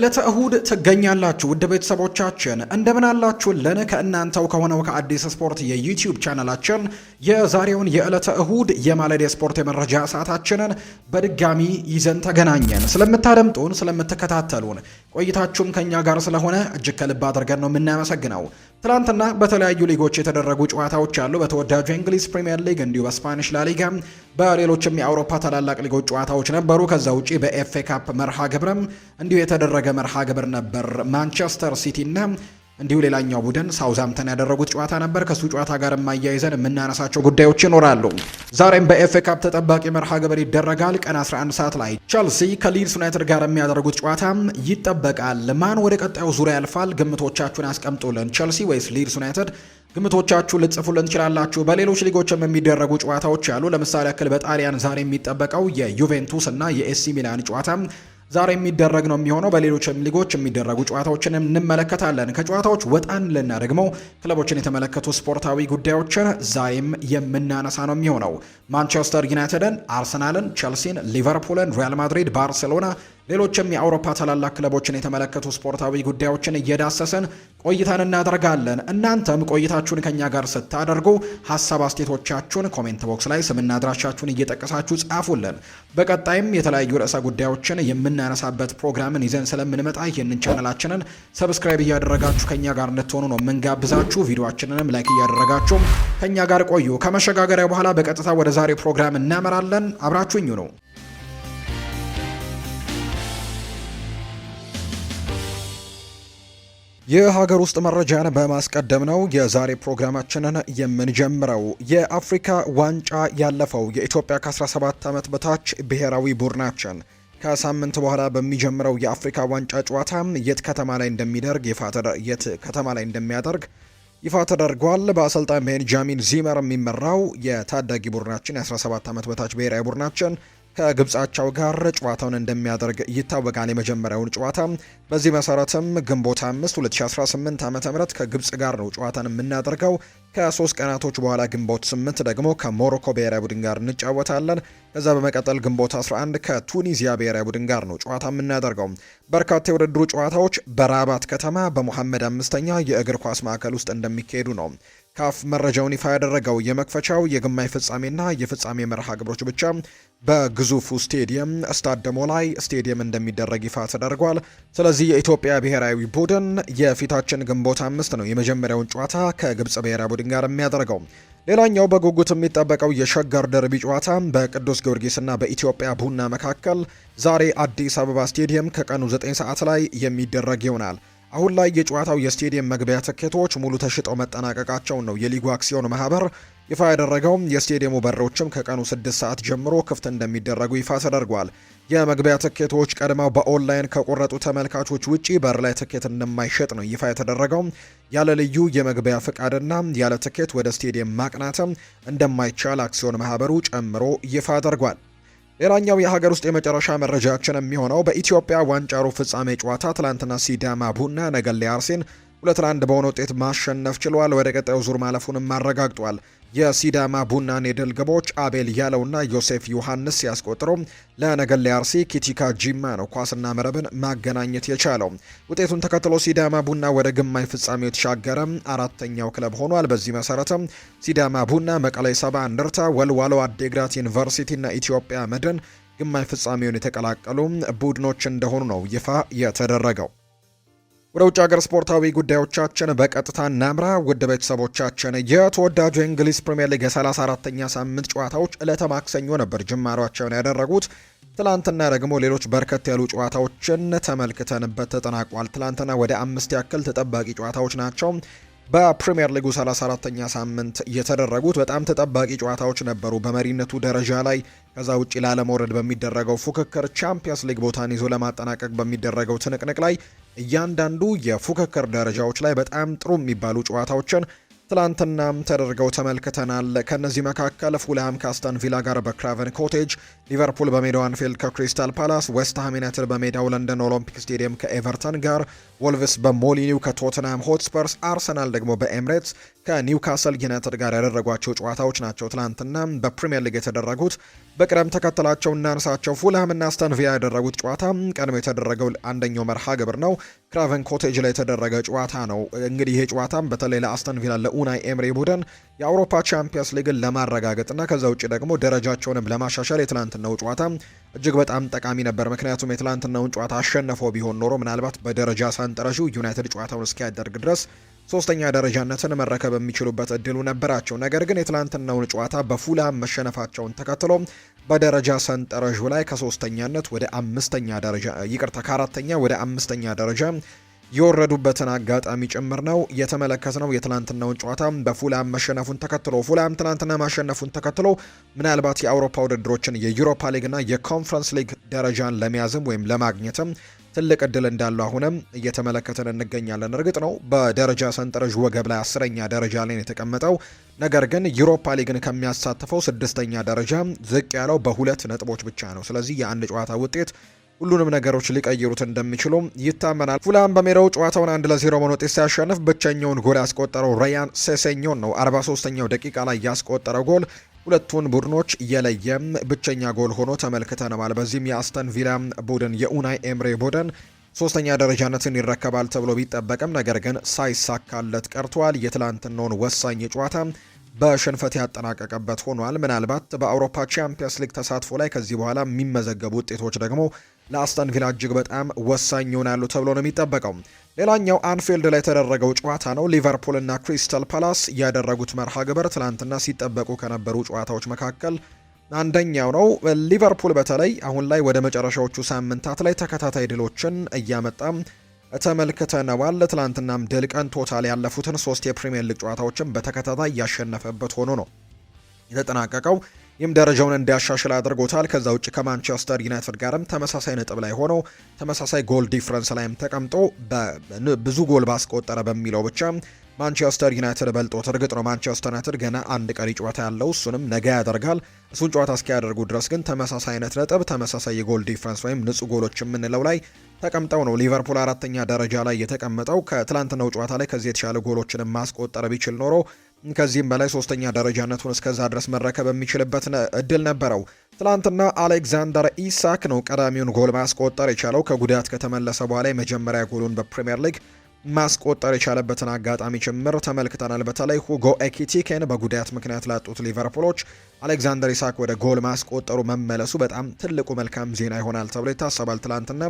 ዕለተ እሁድ ትገኛላችሁ ውድ ቤተሰቦቻችን እንደምን አላችሁልን? ከእናንተው ከሆነው ከአዲስ ስፖርት የዩቲዩብ ቻናላችን የዛሬውን የዕለተ እሁድ የማለዳ ስፖርት የመረጃ ሰዓታችንን በድጋሚ ይዘን ተገናኘን። ስለምታደምጡን፣ ስለምትከታተሉን ቆይታችሁም ከኛ ጋር ስለሆነ እጅግ ከልብ አድርገን ነው የምናመሰግነው። ትላንትና በተለያዩ ሊጎች የተደረጉ ጨዋታዎች አሉ። በተወዳጁ የእንግሊዝ ፕሪሚየር ሊግ እንዲሁ በስፓኒሽ ላሊጋ በሌሎችም የአውሮፓ ታላላቅ ሊጎች ጨዋታዎች ነበሩ። ከዛ ውጪ በኤፍኤ ካፕ መርሃ ግብርም እንዲሁ የተደረገ መርሃ ግብር ነበር። ማንቸስተር ሲቲ እና እንዲሁ ሌላኛው ቡድን ሳውዝሃምፕተን ያደረጉት ጨዋታ ነበር። ከሱ ጨዋታ ጋር የማያይዘን የምናነሳቸው ጉዳዮች ይኖራሉ። ዛሬም በኤፍኤ ካፕ ተጠባቂ መርሃ ግብር ይደረጋል። ቀን 11 ሰዓት ላይ ቸልሲ ከሊድስ ዩናይትድ ጋር የሚያደርጉት ጨዋታ ይጠበቃል። ማን ወደ ቀጣዩ ዙሪያ ያልፋል? ግምቶቻችሁን ያስቀምጡልን። ቸልሲ ወይስ ሊድስ ዩናይትድ? ግምቶቻችሁን ልጽፉልን ትችላላችሁ። በሌሎች ሊጎችም የሚደረጉ ጨዋታዎች አሉ። ለምሳሌ ያክል በጣሊያን ዛሬ የሚጠበቀው የዩቬንቱስ እና የኤሲ ሚላን ጨዋታ ዛሬ የሚደረግ ነው የሚሆነው። በሌሎችም ሊጎች የሚደረጉ ጨዋታዎችን እንመለከታለን። ከጨዋታዎች ወጣን ልና ደግሞ ክለቦችን የተመለከቱ ስፖርታዊ ጉዳዮችን ዛሬም የምናነሳ ነው የሚሆነው። ማንቸስተር ዩናይትድን፣ አርሰናልን፣ ቸልሲን፣ ሊቨርፑልን፣ ሪያል ማድሪድ፣ ባርሴሎና ሌሎችም የአውሮፓ ታላላቅ ክለቦችን የተመለከቱ ስፖርታዊ ጉዳዮችን እየዳሰሰን ቆይታን እናደርጋለን። እናንተም ቆይታችሁን ከኛ ጋር ስታደርጉ ሀሳብ አስተያየቶቻችሁን ኮሜንት ቦክስ ላይ ስምና አድራሻችሁን እየጠቀሳችሁ ጻፉልን። በቀጣይም የተለያዩ ርዕሰ ጉዳዮችን የምናነሳበት ፕሮግራምን ይዘን ስለምንመጣ ይህንን ቻናላችንን ሰብስክራይብ እያደረጋችሁ ከኛ ጋር እንድትሆኑ ነው የምንጋብዛችሁ። ቪዲዮአችንንም ላይክ እያደረጋችሁ ከኛ ጋር ቆዩ። ከመሸጋገሪያ በኋላ በቀጥታ ወደ ዛሬ ፕሮግራም እናመራለን። አብራችሁኝ ነው። የሀገር ውስጥ መረጃን በማስቀደም ነው የዛሬ ፕሮግራማችንን የምንጀምረው። የአፍሪካ ዋንጫ ያለፈው የኢትዮጵያ ከ17 ዓመት በታች ብሔራዊ ቡድናችን ከሳምንት በኋላ በሚጀምረው የአፍሪካ ዋንጫ ጨዋታ የት ከተማ ላይ እንደሚያደርግ ይፋ ተደርጓል። በአሰልጣኝ ቤንጃሚን ዚመር የሚመራው የታዳጊ ቡድናችን የ17 ዓመት በታች ብሔራዊ ቡድናችን ከግብጻቸው ጋር ጨዋታውን እንደሚያደርግ ይታወቃል። የመጀመሪያውን ጨዋታ በዚህ መሰረትም ግንቦት 5 2018 ዓ.ም ከግብጽ ጋር ነው ጨዋታን የምናደርገው። ከ3 ቀናቶች በኋላ ግንቦት 8 ደግሞ ከሞሮኮ ብሔራዊ ቡድን ጋር እንጫወታለን። ከዛ በመቀጠል ግንቦት 11 ከቱኒዚያ ብሔራዊ ቡድን ጋር ነው ጨዋታ የምናደርገው። በርካታ የውድድሩ ጨዋታዎች በራባት ከተማ በመሐመድ አምስተኛ የእግር ኳስ ማዕከል ውስጥ እንደሚካሄዱ ነው ካፍ መረጃውን ይፋ ያደረገው። የመክፈቻው የግማሽ ፍጻሜና የፍጻሜ መርሃ ግብሮች ብቻ በግዙፉ ስታድ ሞላይ ስቴዲየም እንደሚደረግ ይፋ ተደርጓል። ስለዚህ የኢትዮጵያ ብሔራዊ ቡድን የፊታችን ግንቦት 5 ነው የመጀመሪያውን ጨዋታ ከግብጽ ብሔራዊ ቡድን ጋር የሚያደርገው። ሌላኛው በጉጉት የሚጠበቀው የሸገር ደርቢ ጨዋታ በቅዱስ ጊዮርጊስና በኢትዮጵያ ቡና መካከል ዛሬ አዲስ አበባ ስቴዲየም ከቀኑ 9 ሰዓት ላይ የሚደረግ ይሆናል። አሁን ላይ የጨዋታው የስቴዲየም መግቢያ ትኬቶች ሙሉ ተሽጠው መጠናቀቃቸውን ነው የሊጉ አክሲዮን ማህበር ይፋ ያደረገው። የስቴዲየሙ በሮችም ከቀኑ 6 ሰዓት ጀምሮ ክፍት እንደሚደረጉ ይፋ ተደርጓል። የመግቢያ ትኬቶች ቀድመው በኦንላይን ከቆረጡ ተመልካቾች ውጪ በር ላይ ትኬት እንደማይሸጥ ነው ይፋ የተደረገው። ያለ ልዩ የመግቢያ ፍቃድና ያለ ትኬት ወደ ስቴዲየም ማቅናትም እንደማይቻል አክሲዮን ማህበሩ ጨምሮ ይፋ አድርጓል። ሌላኛው የሀገር ውስጥ የመጨረሻ መረጃችን የሚሆነው በኢትዮጵያ ዋንጫ ሩብ ፍጻሜ ጨዋታ ትላንትና ሲዳማ ቡና ነገሌ አርሲን 2-1 በሆነ ውጤት ማሸነፍ ችሏል። ወደ ቀጣዩ ዙር ማለፉንም አረጋግጧል። የሲዳማ ቡናን የድል ግቦች አቤል ያለውና ዮሴፍ ዮሐንስ ሲያስቆጥሩ ለነገሌ አርሲ ኪቲካ ጂማ ነው ኳስና መረብን ማገናኘት የቻለው። ውጤቱን ተከትሎ ሲዳማ ቡና ወደ ግማሽ ፍጻሜው የተሻገረ አራተኛው ክለብ ሆኗል። በዚህ መሰረትም ሲዳማ ቡና፣ መቀሌ ሰባ እንደርታ፣ ወልዋሎ አዴግራት ዩኒቨርሲቲና ኢትዮጵያ መድን ግማሽ ፍጻሜውን የተቀላቀሉ ቡድኖች እንደሆኑ ነው ይፋ የተደረገው። ወደ ውጭ ሀገር ስፖርታዊ ጉዳዮቻችን በቀጥታ እናምራ። ውድ ቤተሰቦቻችን የተወዳጁ የእንግሊዝ ፕሪሚየር ሊግ የ34ኛ ሳምንት ጨዋታዎች ዕለተ ማክሰኞ ነበር ጅማሯቸውን ያደረጉት። ትላንትና ደግሞ ሌሎች በርከት ያሉ ጨዋታዎችን ተመልክተንበት ተጠናቋል። ትላንትና ወደ 5 ያክል ተጠባቂ ጨዋታዎች ናቸው በፕሪሚየር ሊጉ 34ኛ ሳምንት የተደረጉት። በጣም ተጠባቂ ጨዋታዎች ነበሩ በመሪነቱ ደረጃ ላይ። ከዛ ውጪ ላለመውረድ በሚደረገው ፉክክር ቻምፒየንስ ሊግ ቦታን ይዞ ለማጠናቀቅ በሚደረገው ትንቅንቅ ላይ እያንዳንዱ የፉክክር ደረጃዎች ላይ በጣም ጥሩ የሚባሉ ጨዋታዎችን ትላንትናም ተደርገው ተመልክተናል። ከነዚህ መካከል ፉልሃም ከአስተን ቪላ ጋር በክራቨን ኮቴጅ፣ ሊቨርፑል በሜዳው አንፊልድ ከክሪስታል ፓላስ፣ ዌስትሃም ዩናይትድ በሜዳው ለንደን ኦሎምፒክ ስቴዲየም ከኤቨርተን ጋር፣ ወልቭስ በሞሊኒው ከቶተንሃም ሆትስፐርስ፣ አርሰናል ደግሞ በኤምሬትስ ከኒውካስል ዩናይትድ ጋር ያደረጓቸው ጨዋታዎች ናቸው ትላንትና በፕሪሚየር ሊግ የተደረጉት። በቅደም ተከተላቸው እናንሳቸው። ፉልሃም እና አስተን ቪላ ያደረጉት ጨዋታ ቀድሞ የተደረገው አንደኛው መርሃ ግብር ነው። ክራቨን ኮቴጅ ላይ የተደረገ ጨዋታ ነው። እንግዲህ ይሄ ጨዋታም በተለይ ለአስተን ቪላ ለኡናይ ኤምሪ ቡድን የአውሮፓ ቻምፒየንስ ሊግን ለማረጋገጥና ከዛ ውጭ ደግሞ ደረጃቸውንም ለማሻሻል የትላንትናው ጨዋታ እጅግ በጣም ጠቃሚ ነበር። ምክንያቱም የትላንትናውን ጨዋታ አሸንፈው ቢሆን ኖሮ ምናልባት በደረጃ ሰንጠረዡ ዩናይትድ ጨዋታውን እስኪያደርግ ድረስ ሶስተኛ ደረጃነትን መረከብ የሚችሉበት እድሉ ነበራቸው። ነገር ግን የትላንትናውን ጨዋታ በፉልሃም መሸነፋቸውን ተከትሎ በደረጃ ሰንጠረዡ ላይ ከሶስተኛነት ወደ አምስተኛ ደረጃ ከአራተኛ ወደ አምስተኛ ደረጃ የወረዱበትን አጋጣሚ ጭምር ነው የተመለከትነው። የትላንትናውን ጨዋታ በፉልሃም መሸነፉን ተከትሎ ፉልሃም ትላንትና ማሸነፉን ተከትሎ ምናልባት የአውሮፓ ውድድሮችን የዩሮፓ ሊግና የኮንፈረንስ ሊግ ደረጃን ለመያዝም ወይም ለማግኘትም ትልቅ እድል እንዳለው አሁንም እየተመለከተን እንገኛለን። እርግጥ ነው በደረጃ ሰንጠረዥ ወገብ ላይ 10ኛ ደረጃ ላይ የተቀመጠው፣ ነገር ግን ዩሮፓ ሊግን ከሚያሳትፈው 6ኛ ደረጃ ዝቅ ያለው በ2 ነጥቦች ብቻ ነው። ስለዚህ የአንድ ጨዋታ ውጤት ሁሉንም ነገሮች ሊቀይሩት እንደሚችሉ ይታመናል። ፉልሃም በሜዳው ጨዋታውን 1-0 በሆነ ውጤት ሲያሸንፍ ብቸኛውን ጎል ያስቆጠረው ራያን ሴሴኞን ነው። 43ኛው ደቂቃ ላይ ያስቆጠረው ጎል ሁለቱን ቡድኖች የለየም ብቸኛ ጎል ሆኖ ተመልክተነዋል። በዚህም የአስተን ቪላ ቡድን የኡናይ ኤምሬ ቡድን ሶስተኛ ደረጃነትን ይረከባል ተብሎ ቢጠበቅም ነገር ግን ሳይሳካለት ቀርቷል። የትላንትናውን ወሳኝ ጨዋታ በሽንፈት ያጠናቀቀበት ሆኗል። ምናልባት በአውሮፓ ቻምፒየንስ ሊግ ተሳትፎ ላይ ከዚህ በኋላ የሚመዘገቡ ውጤቶች ደግሞ ለአስተን ቪላ እጅግ በጣም ወሳኝ ይሆናሉ ተብሎ ነው የሚጠበቀው። ሌላኛው አንፊልድ ላይ የተደረገው ጨዋታ ነው። ሊቨርፑል እና ክሪስታል ፓላስ ያደረጉት መርሃ ግብር ትላንትና ሲጠበቁ ከነበሩ ጨዋታዎች መካከል አንደኛው ነው። ሊቨርፑል በተለይ አሁን ላይ ወደ መጨረሻዎቹ ሳምንታት ላይ ተከታታይ ድሎችን እያመጣ ተመልክተነዋል። ትላንትናም ድል ቀንቶታል። ያለፉትን 3 የፕሪሚየር ሊግ ጨዋታዎችን በተከታታይ ያሸነፈበት ሆኖ ነው የተጠናቀቀው። ይህም ደረጃውን እንዲያሻሽል አድርጎታል። ከዛ ውጭ ከማንቸስተር ዩናይትድ ጋርም ተመሳሳይ ነጥብ ላይ ሆኖ ተመሳሳይ ጎል ዲፍረንስ ላይም ተቀምጦ ብዙ ጎል ባስቆጠረ በሚለው ብቻ ማንቸስተር ዩናይትድ በልጦት። እርግጥ ነው ማንቸስተር ዩናይትድ ገና አንድ ቀሪ ጨዋታ ያለው እሱንም ነገ ያደርጋል። እሱን ጨዋታ እስኪያደርጉ ድረስ ግን ተመሳሳይ አይነት ነጥብ፣ ተመሳሳይ የጎል ዲፍረንስ ወይም ንጹህ ጎሎች የምንለው ላይ ተቀምጠው ነው ሊቨርፑል 4ኛ ደረጃ ላይ የተቀመጠው። ከትላንትናው ጨዋታ ላይ ከዚህ የተሻለ ጎሎችን ማስቆጠር ቢችል ኖሮ ከዚህም በላይ 3ኛ ደረጃነቱን እስከዛ ድረስ መረከብ የሚችልበት እድል ነበረው። ትላንትና አሌክዛንደር ኢሳክ ነው ቀዳሚውን ጎል ማስቆጠር የቻለው። ከጉዳት ከተመለሰ በኋላ የመጀመሪያ ጎሉን በፕሪሚየር ሊግ ማስቆጠር የቻለበትን አጋጣሚ ጭምር ተመልክተናል። በተለይ ሁጎ ኤኪቲኬን በጉዳት ምክንያት ላጡት ሊቨርፑሎች አሌክዛንደር ኢሳክ ወደ ጎል ማስቆጠሩ መመለሱ በጣም ትልቁ መልካም ዜና ይሆናል ተብሎ ይታሰባል። ትላንትና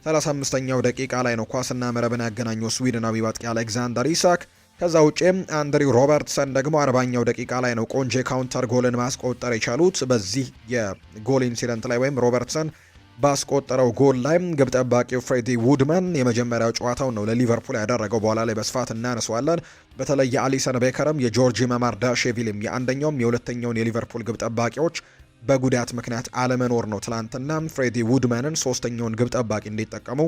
35ኛው ደቂቃ ላይ ነው ኳስና መረብን ያገናኘው ስዊድናዊ አጥቂ አሌክዛንደር ኢሳክ። ከዛ ውጪም አንድሪው ሮበርትሰን ደግሞ 40ኛው ደቂቃ ላይ ነው ቆንጆ ካውንተር ጎልን ማስቆጠር የቻሉት። በዚህ የጎል ኢንሲደንት ላይ ወይም ሮበርትሰን ባስቆጠረው ጎል ላይ ግብ ጠባቂው ፍሬዲ ውድመን የመጀመሪያው ጨዋታውን ነው ለሊቨርፑል ያደረገው። በኋላ ላይ በስፋት እናነሳዋለን። በተለይ የአሊሰን ቤከርም የጆርጂ መማርዳሽቪሊም የአንደኛውም የሁለተኛውን የሊቨርፑል ግብ ጠባቂዎች በጉዳት ምክንያት አለመኖር ነው ትላንትና ፍሬዲ ውድመንን ሶስተኛውን ግብ ጠባቂ እንዲጠቀሙ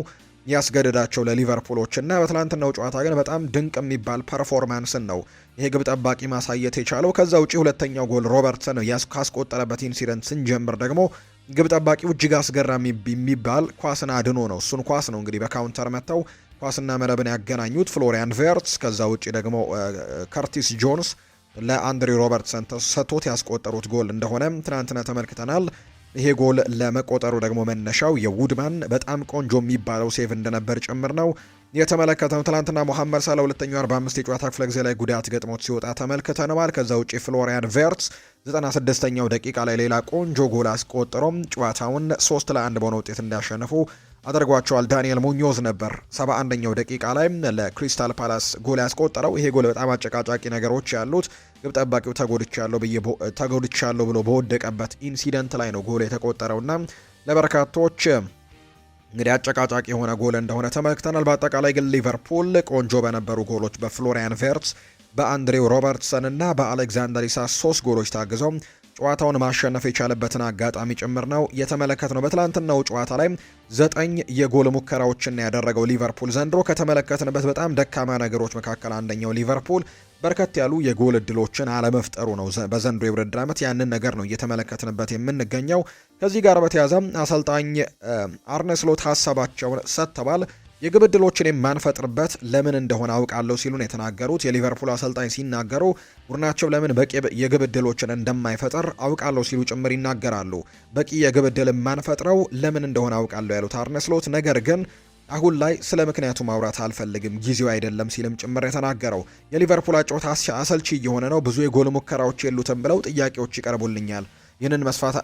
ያስገደዳቸው ለሊቨርፑሎች እና በትላንትናው ጨዋታ ግን በጣም ድንቅ የሚባል ፐርፎርማንስን ነው ይሄ ግብ ጠባቂ ማሳየት የቻለው። ከዛ ውጪ ሁለተኛው ጎል ሮበርትሰን ካስቆጠረበት ኢንሲደንት ስንጀምር ደግሞ ግብ ጠባቂው እጅግ አስገራሚ የሚባል ኳስን አድኖ ነው። እሱን ኳስ ነው እንግዲህ በካውንተር መጥተው ኳስና መረብን ያገናኙት ፍሎሪያን ቬርትስ። ከዛ ውጪ ደግሞ ከርቲስ ጆንስ ለአንድሪ ሮበርትሰን ተሰጥቶት ያስቆጠሩት ጎል እንደሆነ ትናንትና ተመልክተናል። ይሄ ጎል ለመቆጠሩ ደግሞ መነሻው የውድማን በጣም ቆንጆ የሚባለው ሴቭ እንደነበር ጭምር ነው የተመለከተው። ትናንትና ሞሐመድ ሳላ ሁለተኛው 45 የጨዋታ ክፍለ ጊዜ ላይ ጉዳት ገጥሞት ሲወጣ ተመልክተነዋል። ከዛ ውጪ ፍሎሪያን ቬርትስ 96ኛው ደቂቃ ላይ ሌላ ቆንጆ ጎል አስቆጥሮም ጨዋታውን 3-1 በሆነ ውጤት እንዲያሸንፉ አድርጓቸዋል። ዳንኤል ሙኞዝ ነበር 71ኛው ደቂቃ ላይ ለክሪስታል ፓላስ ጎል ያስቆጠረው። ይሄ ጎል በጣም አጨቃጫቂ ነገሮች ያሉት ግብ ጠባቂው ተጎድቻለሁ ብሎ በወደቀበት ኢንሲደንት ላይ ነው ጎል የተቆጠረውና ለበርካቶች እንግዲህ አጨቃጫቂ የሆነ ጎል እንደሆነ ተመልክተናል። በአጠቃላይ ግን ሊቨርፑል ቆንጆ በነበሩ ጎሎች በፍሎሪያን ቬርትስ፣ በአንድሬው ሮበርትሰን እና በአሌክዛንደር ኢሳክ 3 ጎሎች ታግዘው ጨዋታውን ማሸነፍ የቻለበትን አጋጣሚ ጭምር ነው የተመለከትነው። በትላንትናው ጨዋታ ላይ 9 የጎል ሙከራዎችን ያደረገው ሊቨርፑል ዘንድሮ ከተመለከትንበት በጣም ደካማ ነገሮች መካከል አንደኛው ሊቨርፑል በርከት ያሉ የጎል እድሎችን አለመፍጠሩ ነው። በዘንድሮ የውድድር ዓመት ያንን ነገር ነው እየተመለከትንበት የምንገኘው። ከዚህ ጋር በተያያዘ አሰልጣኝ አርነ ስሎት ሀሳባቸውን ሰጥተዋል። የግብ ዕድሎችን የማንፈጥርበት ለምን እንደሆነ አውቃለሁ ሲሉ ነው የተናገሩት። የሊቨርፑል አሰልጣኝ ሲናገሩ ቡድናቸው ለምን በቂ የግብ ዕድሎችን እንደማይፈጥር አውቃለሁ ሲሉ ጭምር ይናገራሉ። በቂ የግብ ዕድል የማንፈጥረው ለምን እንደሆነ አውቃለሁ ያሉት አርነ ስሎት ነገር ግን አሁን ላይ ስለ ምክንያቱ ማውራት አልፈልግም፣ ጊዜው አይደለም ሲልም ጭምር የተናገረው። የሊቨርፑል አጨዋወት አሰልቺ እየሆነ ነው፣ ብዙ የጎል ሙከራዎች የሉትም ብለው ጥያቄዎች ይቀርቡልኛል። ይህንን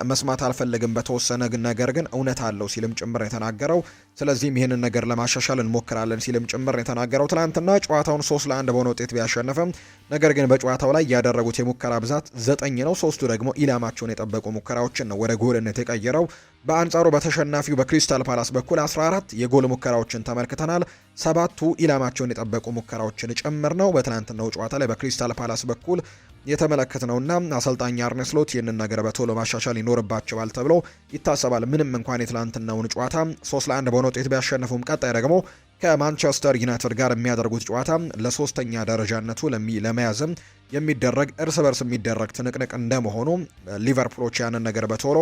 መስማት አልፈልግም፣ በተወሰነ ነገር ግን እውነት አለው ሲልም ጭምር የተናገረው። ስለዚህም ይህንን ነገር ለማሻሻል እንሞክራለን ሲልም ጭምር የተናገረው። ትናንትና ጨዋታውን 3-1 በሆነ ውጤት ቢያሸንፍም ነገር ግን በጨዋታው ላይ ያደረጉት የሙከራ ብዛት 9 ነው። 3ቱ ደግሞ ኢላማቸውን የጠበቁ ሙከራዎችን ነው ወደ ጎልነት የቀየረው። በአንጻሩ በተሸናፊው በክሪስታል ፓላስ በኩል 14 የጎል ሙከራዎችን ተመልክተናል። 7ቱ ኢላማቸውን የጠበቁ ሙከራዎችን ጭምር ነው በትናንትናው ጨዋታ ላይ በክሪስታል ፓላስ በኩል የተመለከትነውና አሰልጣኝ አርነ ስሎት ይህንን ነገር በቶሎ ማሻሻል ይኖርባቸዋል ተብሎ ይታሰባል። ምንም እንኳን የትላንትናውን ጨዋታ 3-1 በሆነ ውጤት ቢያሸንፉም ቀጣይ ደግሞ ከማንቸስተር ዩናይትድ ጋር የሚያደርጉት ጨዋታ ለሶስተኛ ደረጃነቱ ለመያዝም የሚደረግ እርስ በርስ የሚደረግ ትንቅንቅ እንደመሆኑ ሊቨርፑሎች ያንን ነገር በቶሎ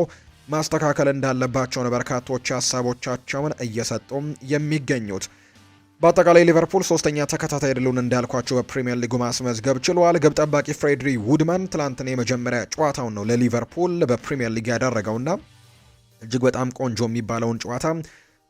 ማስተካከል እንዳለባቸው ነው በርካቶች ሀሳቦቻቸውን እየሰጡም የሚገኙት። በአጠቃላይ ሊቨርፑል ሶስተኛ ተከታታይ ድሉን እንዳልኳቸው በፕሪሚየር ሊጉ ማስመዝገብ ችሏል። ግብ ጠባቂ ፍሬድሪ ውድመን ትላንትና የመጀመሪያ ጨዋታውን ነው ለሊቨርፑል በፕሪሚየር ሊግ ያደረገውና እጅግ በጣም ቆንጆ የሚባለውን ጨዋታ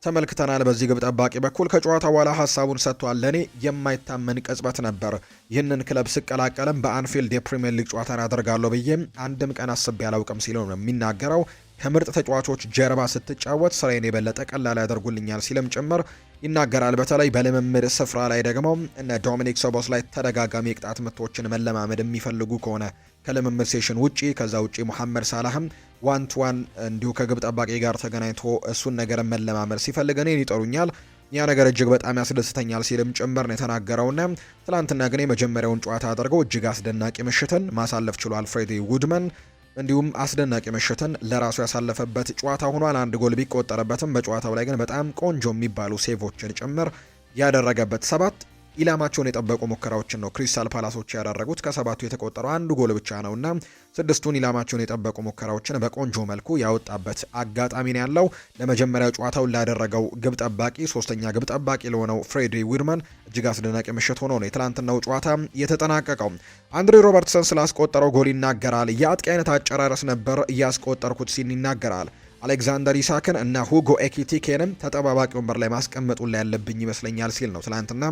ተመልክተናል። በዚህ ግብ ጠባቂ በኩል ከጨዋታ በኋላ ሀሳቡን ሰጥቷል። ለኔ የማይታመን ቅጽበት ነበር። ይህንን ክለብ ስቀላቀልም በአንፊልድ የፕሪሚየር ሊግ ጨዋታን አደርጋለሁ ብዬ አንድም ቀን አስቤ አላውቅም ሲል ነው የሚናገረው። ከምርጥ ተጫዋቾች ጀርባ ስትጫወት ስራዬን የበለጠ ቀላል ያደርጉልኛል ሲልም ጭምር ይናገራል። በተለይ በልምምድ ስፍራ ላይ ደግሞ እነ ዶሚኒክ ሶቦስ ላይ ተደጋጋሚ የቅጣት ምቶችን መለማመድ የሚፈልጉ ከሆነ ከልምምድ ሴሽን ውጪ ከዛ ውጪ ሙሐመድ ሳላህም ዋን ቱ ዋን እንዲሁ ከግብ ጠባቂ ጋር ተገናኝቶ እሱን ነገር መለማመድ ሲፈልግ እኔን ይጠሩኛል፣ ያ ነገር እጅግ በጣም ያስደስተኛል ሲልም ጭምር ነው የተናገረውና ትላንትና ግን የመጀመሪያውን ጨዋታ አድርገው እጅግ አስደናቂ ምሽትን ማሳለፍ ችሏል ፍሬዲ ውድመን። እንዲሁም አስደናቂ ምሽትን ለራሱ ያሳለፈበት ጨዋታ ሆኗል። አንድ ጎል ቢቆጠረበትም በጨዋታው ላይ ግን በጣም ቆንጆ የሚባሉ ሴቮችን ጭምር ያደረገበት 7 ኢላማቸውን የጠበቁ ሙከራዎችን ነው ክሪስታል ፓላሶች ያደረጉት። ከ7ቱ የተቆጠረው አንዱ ጎል ብቻ ነውና 6ቱን ኢላማቸውን የጠበቁ ሙከራዎችን በቆንጆ መልኩ ያወጣበት አጋጣሚ ነው ያለው። ለመጀመሪያው ጨዋታውን ላደረገው ግብ ጠባቂ ሶስተኛ ግብ ጠባቂ ለሆነው ፍሬድሪ ውድመን እጅግ አስደናቂ ምሽት ሆኖ ነው የትላንትናው ጨዋታ የተጠናቀቀው። አንድሬ ሮበርትሰን ስላስቆጠረው ጎል ይናገራል። የአጥቂ አይነት አጨራረስ ነበር እያስቆጠርኩት ሲል ይናገራል። አሌክዛንደር ኢሳክን እና ሁጎ ኤኪቲኬንም ተጠባባቂ ወንበር ላይ ማስቀመጡን ላይ ያለብኝ ይመስለኛል ሲል ነው ትላንትና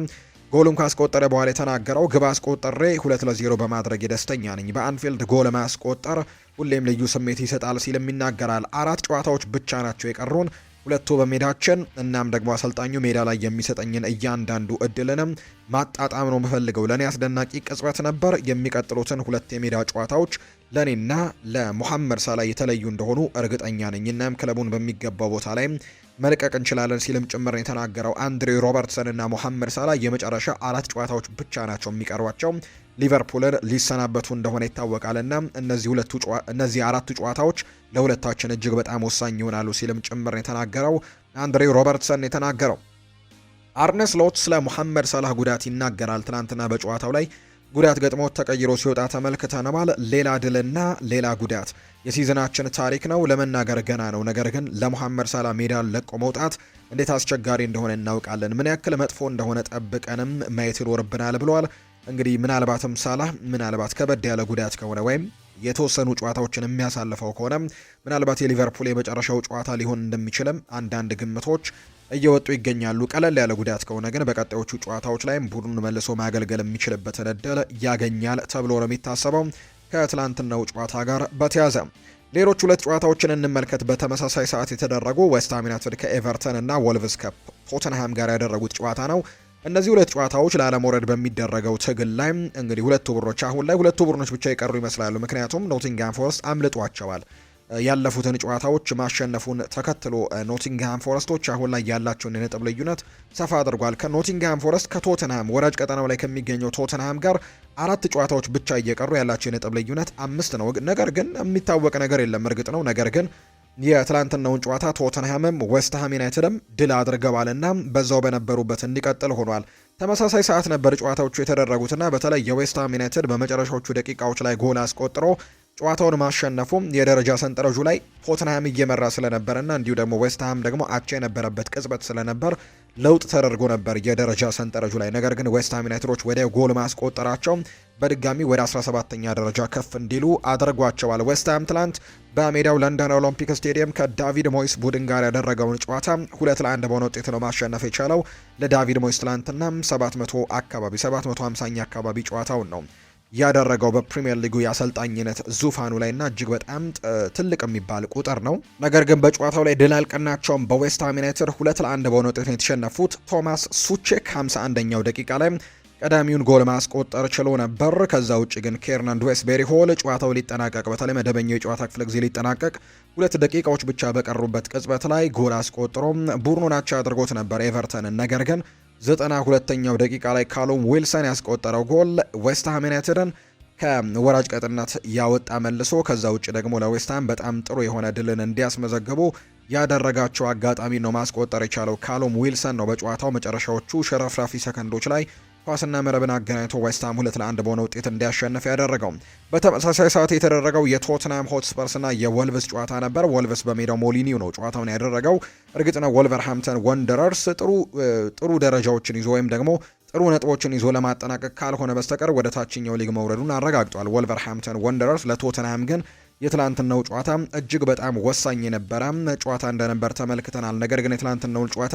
ጎሉን ካስቆጠረ በኋላ የተናገረው። ግብ አስቆጠሬ 2-0 በማድረግ ደስተኛ ነኝ። በአንፊልድ ጎል ማስቆጠር ሁሌም ልዩ ስሜት ይሰጣል ሲልም ይናገራል። 4 ጨዋታዎች ብቻ ናቸው የቀሩን፣ 2ቱ በሜዳችን። እናም ደግሞ አሰልጣኙ ሜዳ ላይ የሚሰጠኝን እያንዳንዱ እድልንም ማጣጣም ነው የምፈልገው። ለእኔ አስደናቂ ቅጽበት ነበር። የሚቀጥሉትን 2 የሜዳ ጨዋታዎች ለእኔና ለሙሐመድ ሳላ የተለዩ እንደሆኑ እርግጠኛ ነኝ። እናም ክለቡን በሚገባው ቦታ ላይ መልቀቅ እንችላለን ሲልም ጭምር የተናገረው አንድሬ ሮበርትሰን እና ሙሐመድ ሳላ የመጨረሻ 4 ጨዋታዎች ብቻ ናቸው የሚቀሯቸው ሊቨርፑልን ሊሰናበቱ እንደሆነ ይታወቃልና እነዚህ 4 ጨዋታዎች ለሁለታችን እጅግ በጣም ወሳኝ ይሆናሉ ሲልም ጭምር የተናገረው አንድሬ ሮበርትሰን የተናገረው። አርነ ስሎት ስለ ሙሐመድ ሳላህ ጉዳት ይናገራል። ትናንትና በጨዋታው ላይ ጉዳት ገጥሞት ተቀይሮ ሲወጣ ተመልክተናል። ሌላ ድልና ሌላ ጉዳት የሲዝናችን ታሪክ ነው። ለመናገር ገና ነው። ነገር ግን ለሙሐመድ ሳላ ሜዳን ለቆ መውጣት እንዴት አስቸጋሪ እንደሆነ እናውቃለን። ምን ያክል መጥፎ እንደሆነ ጠብቀንም ማየት ይኖርብናል ብለዋል። እንግዲህ ምናልባትም ሳላህ ምናልባት ከበድ ያለ ጉዳት ከሆነ ወይም የተወሰኑ ጨዋታዎችን የሚያሳልፈው ከሆነ ምናልባት የሊቨርፑል የመጨረሻው ጨዋታ ሊሆን እንደሚችልም አንዳንድ ግምቶች እየወጡ ይገኛሉ። ቀለል ያለ ጉዳት ከሆነ ግን በቀጣዮቹ ጨዋታዎች ላይም ቡድኑን መልሶ ማገልገል የሚችልበትን እድል ያገኛል ተብሎ ነው የሚታሰበው። ከትላንትናው ጨዋታ ጋር በተያያዘ ሌሎች 2 ጨዋታዎችን እንመልከት። በተመሳሳይ ሰዓት የተደረጉ ዌስትሃም ዩናይትድ ከኤቨርተን እና ወልቭስ ከቶተንሃም ጋር ያደረጉት ጨዋታ ነው። እነዚህ 2 ጨዋታዎች ላለመውረድ በሚደረገው ትግል ላይ እንግዲህ አሁን ላይ 2 ቡድኖች ብቻ የቀሩ ይመስላሉ። ምክንያቱም ኖቲንግሃም ፎረስት አምልጧቸዋል። ያለፉትን ጨዋታዎች ማሸነፉን ተከትሎ ኖቲንግሃም ፎረስቶች አሁን ላይ ያላቸውን የነጥብ ልዩነት ሰፋ አድርጓል። ከኖቲንግሃም ፎረስት ከቶተንሃም ወራጅ ቀጠናው ላይ ከሚገኘው ቶተንሃም ጋር 4 ጨዋታዎች ብቻ እየቀሩ ያላቸው የነጥብ ልዩነት 5 ነው። ነገር ግን የሚታወቅ ነገር የለም እርግጥ ነው። ነገር ግን የትላንትናውን ጨዋታ ቶተንሃምም ዌስትሃም ዩናይትድም ድል አድርገዋልና በዛው በነበሩበት እንዲቀጥል ሆኗል። ተመሳሳይ ሰዓት ነበር ጨዋታዎቹ የተደረጉትና በተለይ የዌስትሃም ዩናይትድ በመጨረሻዎቹ ደቂቃዎች ላይ ጎል አስቆጥሮ ጨዋታውን ማሸነፉም የደረጃ ሰንጠረዡ ላይ ቶተንሃም እየመራ ስለነበረና እንዲሁ ደግሞ ዌስትሃም ደግሞ አቻ የነበረበት ቅጽበት ስለነበር ለውጥ ተደርጎ ነበር የደረጃ ሰንጠረዡ ላይ። ነገር ግን ዌስትሃም ዩናይትዶች ወደ ጎል ማስቆጠራቸው በድጋሚ ወደ 17ኛ ደረጃ ከፍ እንዲሉ አድርጓቸዋል። ዌስትሃም ትላንት በሜዳው ለንደን ኦሎምፒክ ስቴዲየም ከዳቪድ ሞይስ ቡድን ጋር ያደረገውን ጨዋታ 2-1 በሆነ ውጤት ነው ማሸነፍ የቻለው። ለዳቪድ ሞይስ ትላንትና 750ኛ አካባቢ ጨዋታውን ነው ያደረገው በፕሪሚየር ሊጉ የአሰልጣኝነት ዙፋኑ ላይና እጅግ በጣም ትልቅ የሚባል ቁጥር ነው። ነገር ግን በጨዋታው ላይ ድል አልቀናቸውም። በዌስትሃም ዩናይትድ 2-1 በሆነ ውጤት ነው የተሸነፉት። ቶማስ ሱቼክ 51ኛው ደቂቃ ላይ ቀዳሚውን ጎል ማስቆጠር ችሎ ነበር። ከዛ ውጭ ግን ኬርናን ዌስቤሪ ሆል ጨዋታው ሊጠናቀቅ በተለይ መደበኛው የጨዋታ ክፍለ ጊዜ ሊጠናቀቅ 2 ደቂቃዎች ብቻ በቀሩበት ቅጽበት ላይ ጎል አስቆጥሮም ቡድኑን አቻ አድርጎት ነበር ኤቨርተንን። ነገር ግን 92ኛው ደቂቃ ላይ ካሎም ዊልሰን ያስቆጠረው ጎል ዌስትሃም ዩናይትድን ከወራጅ ቀጥነት ያወጣ መልሶ ከዛ ውጭ ደግሞ ለዌስትሃም በጣም ጥሩ የሆነ ድልን እንዲያስመዘግቡ ያደረጋቸው አጋጣሚ ነው ማስቆጠር የቻለው ካሎም ዊልሰን ነው። በጨዋታው መጨረሻዎቹ ሽረፍራፊ ሰከንዶች ላይ ኳስና መረብን አገናኝቶ ዌስትሃም 2-1 በሆነ ውጤት እንዲያሸንፍ ያደረገው። በተመሳሳይ ሰዓት የተደረገው የቶትናም ሆትስፐርስና የወልቭስ ጨዋታ ነበር። ወልቭስ በሜዳው ሞሊኒው ነው ጨዋታውን ያደረገው። እርግጥ ነው ወልቨርሃምፕተን ወንደረርስ ጥሩ ደረጃዎችን ይዞ ወይም ደግሞ ጥሩ ነጥቦችን ይዞ ለማጠናቀቅ ካልሆነ በስተቀር ወደ ታችኛው ሊግ መውረዱን አረጋግጧል። ወልቨርሃምፕተን ወንደረርስ ለቶትናም ግን የትላንትናው ጨዋታ እጅግ በጣም ወሳኝ የነበረ ጨዋታ እንደነበር ተመልክተናል። ነገር ግን የትላንትናው ጨዋታ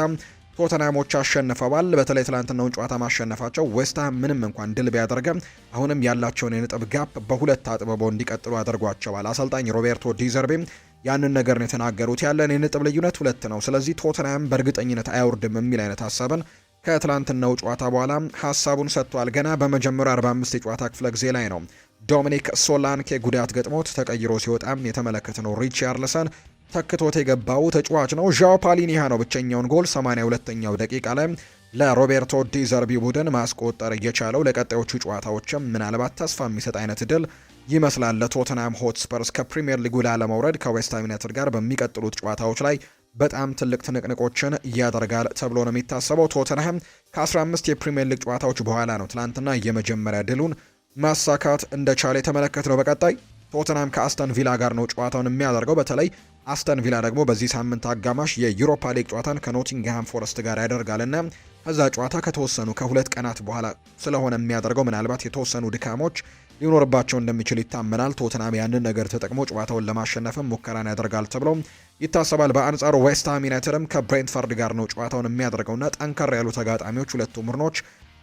ቶተናሞች አሸንፈዋል። በተለይ ትላንትናውን ጨዋታ ማሸነፋቸው ዌስትሃም ምንም እንኳን ድል ቢያደርግም አሁንም ያላቸውን የነጥብ ጋፕ በሁለት አጥብበው እንዲቀጥሉ አድርጓቸዋል። አሰልጣኝ ሮቤርቶ ዲዘርቤም ያንን ነገር ነው የተናገሩት። ያለን የነጥብ ልዩነት 2 ነው፣ ስለዚህ ቶተናም በእርግጠኝነት አይወርድም የሚል አይነት ሀሳብን ከትላንትናው ጨዋታ በኋላ ሀሳቡን ሰጥቷል። ገና በመጀመሪያው 45 የጨዋታ ክፍለ ጊዜ ላይ ነው ዶሚኒክ ሶላንኬ ጉዳት ገጥሞት ተቀይሮ ሲወጣም የተመለከትነው። ሪቻርልሰን ተክቶት የገባው ተጫዋች ነው። ዣኦ ፓሊኒያ ነው ብቸኛውን ጎል 82ኛው ደቂቃ ላይ ለሮቤርቶ ዲ ዘርቢ ቡድን ማስቆጠር እየቻለው። ለቀጣዮቹ ጨዋታዎችም ምናልባት ተስፋ የሚሰጥ አይነት ድል ይመስላል ለቶተንሃም ሆትስፐርስ ከፕሪሚየር ሊጉ ላለመውረድ ከዌስትሃም ዩናይትድ ጋር በሚቀጥሉት ጨዋታዎች ላይ በጣም ትልቅ ትንቅንቆችን ያደርጋል ተብሎ ነው የሚታሰበው። ቶተንሃም ከ15 የፕሪሚየር ሊግ ጨዋታዎች በኋላ ነው ትላንትና የመጀመሪያ ድሉን ማሳካት እንደቻለ የተመለከትነው። በቀጣይ ቶተንሃም ከአስተን ቪላ ጋር ነው ጨዋታውን የሚያደርገው። በተለይ አስተን ቪላ ደግሞ በዚህ ሳምንት አጋማሽ የዩሮፓ ሊግ ጨዋታን ከኖቲንግሃም ፎረስት ጋር ያደርጋልና ከዛ ጨዋታ ከተወሰኑ ከ2 ቀናት በኋላ ስለሆነ የሚያደርገው ምናልባት የተወሰኑ ድካሞች ሊኖርባቸው እንደሚችል ይታመናል። ቶተንሃም ያንን ነገር ተጠቅሞ ጨዋታውን ለማሸነፍም ሙከራን ያደርጋል ተብሎ ይታሰባል። በአንጻሩ ዌስትሃም ዩናይትድም ከብሬንትፈርድ ጋር ነው ጨዋታውን የሚያደርገውና ጠንከር ያሉ ተጋጣሚዎች ሁለቱ ቡድኖች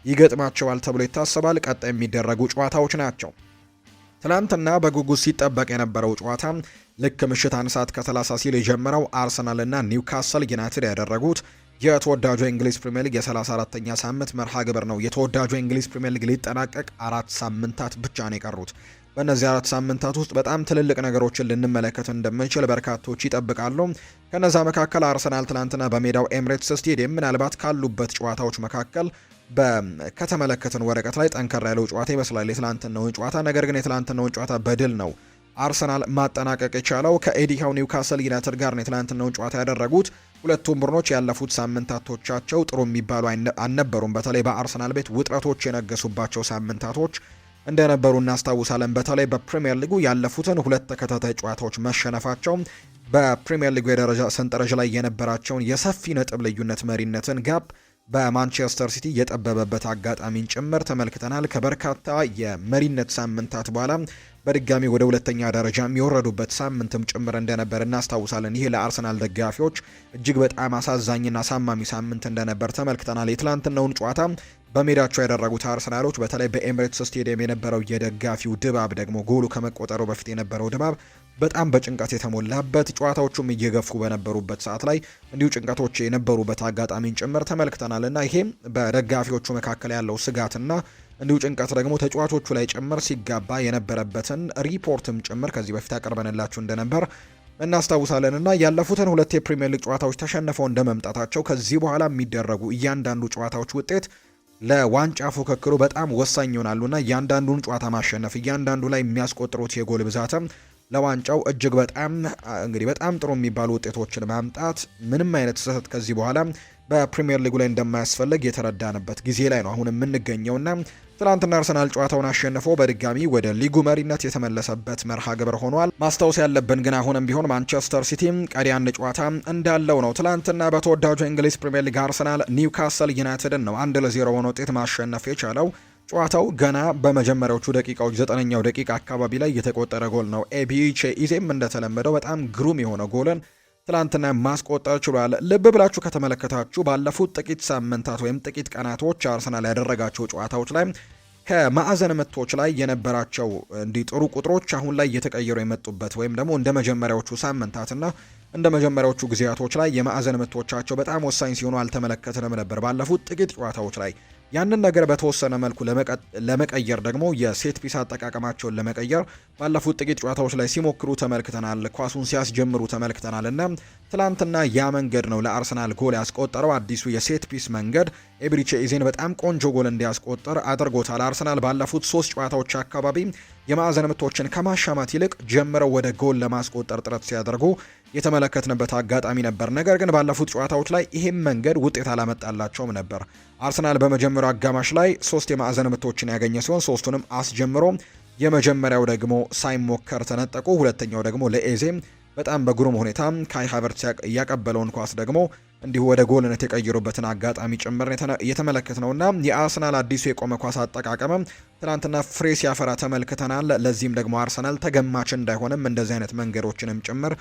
ይገጥማቸዋል ተብሎ ይታሰባል። ቀጣይ የሚደረጉ ጨዋታዎች ናቸው። ትናንትና በጉጉት ሲጠበቅ የነበረው ጨዋታ ልክ ምሽት 1 ሰዓት ከ30 ሲል የጀመረው አርሰናል እና ኒውካስል ዩናይትድ ያደረጉት የተወዳጁ የእንግሊዝ ፕሪሚየር ሊግ የ34ኛ ሳምንት መርሃ ግብር ነው። የተወዳጁ የእንግሊዝ ፕሪሚየር ሊግ ሊጠናቀቅ 4 ሳምንታት ብቻ ነው የቀሩት። በእነዚህ 4 ሳምንታት ውስጥ በጣም ትልልቅ ነገሮችን ልንመለከት እንደምንችል በርካቶች ይጠብቃሉ። ከነዛ መካከል አርሰናል ትናንትና በሜዳው ኤምሬትስ ስቴዲየም ምናልባት ካሉበት ጨዋታዎች መካከል ከተመለከትን ወረቀት ላይ ጠንከር ያለው ጨዋታ ይመስላል የትላንትናውን ጨዋታ። ነገር ግን የትላንትናውን ጨዋታ በድል ነው አርሰናል ማጠናቀቅ የቻለው። ከኤዲሃው ኒውካስል ዩናይትድ ጋር ነው የትላንትናውን ጨዋታ ያደረጉት። ሁለቱም ቡድኖች ያለፉት ሳምንታቶቻቸው ጥሩ የሚባሉ አልነበሩም። በተለይ በአርሰናል ቤት ውጥረቶች የነገሱባቸው ሳምንታቶች እንደነበሩ እናስታውሳለን። በተለይ በፕሪሚየር ሊጉ ያለፉትን 2 ተከታታይ ጨዋታዎች መሸነፋቸው በፕሪሚየር ሊጉ የደረጃ ሰንጠረዥ ላይ የነበራቸውን የሰፊ ነጥብ ልዩነት መሪነትን ጋፕ በማንቸስተር ሲቲ የጠበበበት አጋጣሚን ጭምር ተመልክተናል። ከበርካታ የመሪነት ሳምንታት በኋላ በድጋሚ ወደ 2ኛ ደረጃ የሚወረዱበት ሳምንትም ጭምር እንደነበር እናስታውሳለን። ይህ ለአርሰናል ደጋፊዎች እጅግ በጣም አሳዛኝና አሳማሚ ሳምንት እንደነበር ተመልክተናል። የትላንትናውን ጨዋታ በሜዳቸው ያደረጉት አርሰናሎች በተለይ በኤምሬትስ ስቴዲየም የነበረው የደጋፊው ድባብ ደግሞ ጎሉ ከመቆጠሩ በፊት የነበረው ድባብ በጣም በጭንቀት የተሞላበት ጨዋታዎቹም እየገፉ በነበሩበት ሰዓት ላይ እንዲሁ ጭንቀቶች የነበሩበት አጋጣሚን ጭምር ተመልክተናል እና ይሄም በደጋፊዎቹ መካከል ያለው ስጋትና እንዲሁ ጭንቀት ደግሞ ተጫዋቾቹ ላይ ጭምር ሲጋባ የነበረበትን ሪፖርትም ጭምር ከዚህ በፊት አቀርበንላችሁ እንደነበር እናስታውሳለን እና ያለፉትን 2 የፕሪሚየር ሊግ ጨዋታዎች ተሸንፈው እንደመምጣታቸው ከዚህ በኋላ የሚደረጉ እያንዳንዱ ጨዋታዎች ውጤት ለዋንጫ ፉክክሩ በጣም ወሳኝ ይሆናሉና እያንዳንዱን ጨዋታ ማሸነፍ እያንዳንዱ ላይ የሚያስቆጥሩት የጎል ብዛትም ለዋንጫው እጅግ በጣም ጥሩ የሚባሉ ውጤቶችን ማምጣት ምንም አይነት ስህተት ከዚህ በኋላ በፕሪሚየር ሊጉ ላይ እንደማያስፈልግ የተረዳንበት ጊዜ ላይ ነው አሁን የምንገኘውና ትናንትና አርሰናል ጨዋታውን አሸንፎ በድጋሚ ወደ ሊጉ መሪነት የተመለሰበት መርሃ ግብር ሆኗል። ማስታወስ ያለብን ግን አሁንም ቢሆን ማንቸስተር ሲቲም ቀሪ አንድ ጨዋታ እንዳለው ነው። ትናንትና በተወዳጁ እንግሊዝ ፕሪሚየር ሊግ አርሰናል ኒውካስል ዩናይትድን ነው 1-0 በሆነ ውጤት ማሸነፍ የቻለው። ጨዋታው ገና በመጀመሪያዎቹ ደቂቃዎች 9ኛው ደቂቃ አካባቢ ላይ የተቆጠረ ጎል ነው። ኤቢቼ ኢዜም እንደተለመደው በጣም ግሩም የሆነ ጎልን ትላንትና ማስቆጠር ችሏል። ልብ ብላችሁ ከተመለከታችሁ ባለፉት ጥቂት ሳምንታት ወይም ጥቂት ቀናቶች አርሰናል ያደረጋቸው ጨዋታዎች ላይ ከማዕዘን ምቶች ላይ የነበራቸው እንዲህ ጥሩ ቁጥሮች አሁን ላይ እየተቀየሩ የመጡበት ወይም ደግሞ እንደ መጀመሪያዎቹ ሳምንታትና እንደ መጀመሪያዎቹ ጊዜያቶች ላይ የማዕዘን ምቶቻቸው በጣም ወሳኝ ሲሆኑ አልተመለከትንም ነበር ባለፉት ጥቂት ጨዋታዎች ላይ። ያንን ነገር በተወሰነ መልኩ ለመቀየር ደግሞ የሴት ፒስ አጠቃቀማቸውን ለመቀየር ባለፉት ጥቂት ጨዋታዎች ላይ ሲሞክሩ ተመልክተናል። ኳሱን ሲያስጀምሩ ተመልክተናል እና ትላንትና ያ መንገድ ነው ለአርሰናል ጎል ያስቆጠረው። አዲሱ የሴት ፒስ መንገድ ኤብሪቼ ኢዜን በጣም ቆንጆ ጎል እንዲያስቆጠር አድርጎታል። አርሰናል ባለፉት 3 ጨዋታዎች አካባቢ የማዕዘን ምቶችን ከማሻማት ይልቅ ጀምረው ወደ ጎል ለማስቆጠር ጥረት ሲያደርጉ የተመለከትንበት አጋጣሚ ነበር። ነገር ግን ባለፉት ጨዋታዎች ላይ ይሄም መንገድ ውጤት አላመጣላቸውም ነበር። አርሰናል በመጀመሪያው አጋማሽ ላይ 3 የማዕዘን ምቶችን ያገኘ ሲሆን 3ቱንም አስጀምሮ የመጀመሪያው ደግሞ ሳይሞከር ተነጠቁ። ሁለተኛው ደግሞ ለኤዜም በጣም በግሩም ሁኔታ ካይ ሃቨርትስ ያቀበለውን ኳስ ደግሞ እንዲሁ ወደ ጎልነት የቀየሩበትን አጋጣሚ ጭምር እየተመለከት ነውና የአርሰናል አዲሱ የቆመ ኳስ አጠቃቀም ትናንትና ፍሬ ሲያፈራ ተመልክተናል። ለዚህም ደግሞ አርሰናል ተገማች እንዳይሆንም እንደዚህ አይነት መንገዶችንም ጭምር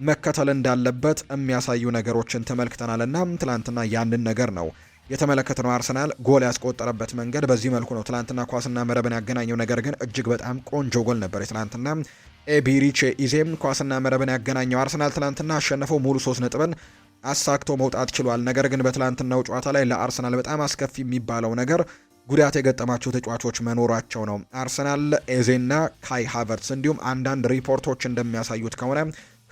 መከተል እንዳለበት የሚያሳዩ ነገሮችን ተመልክተናልና ትናንትና ያንን ነገር ነው የተመለከትነው። አርሰናል ጎል ያስቆጠረበት መንገድ በዚህ መልኩ ነው። ትናንትና ኳስና መረብን ያገናኘው ነገር ግን እጅግ በጣም ቆንጆ ጎል ነበር። ትናንትና ኤቢሪቼ ኢዜም ኳስና መረብን ያገናኘው አርሰናል ትናንትና አሸነፈው ሙሉ 3 ነጥብን አሳክቶ መውጣት ችሏል። ነገር ግን በትላንትናው ጨዋታ ላይ ለአርሰናል በጣም አስከፊ የሚባለው ነገር ጉዳት የገጠማቸው ተጫዋቾች መኖራቸው ነው። አርሰናል ኤዜና ካይ ሃቨርትስ እንዲሁም አንዳንድ ሪፖርቶች እንደሚያሳዩት ከሆነ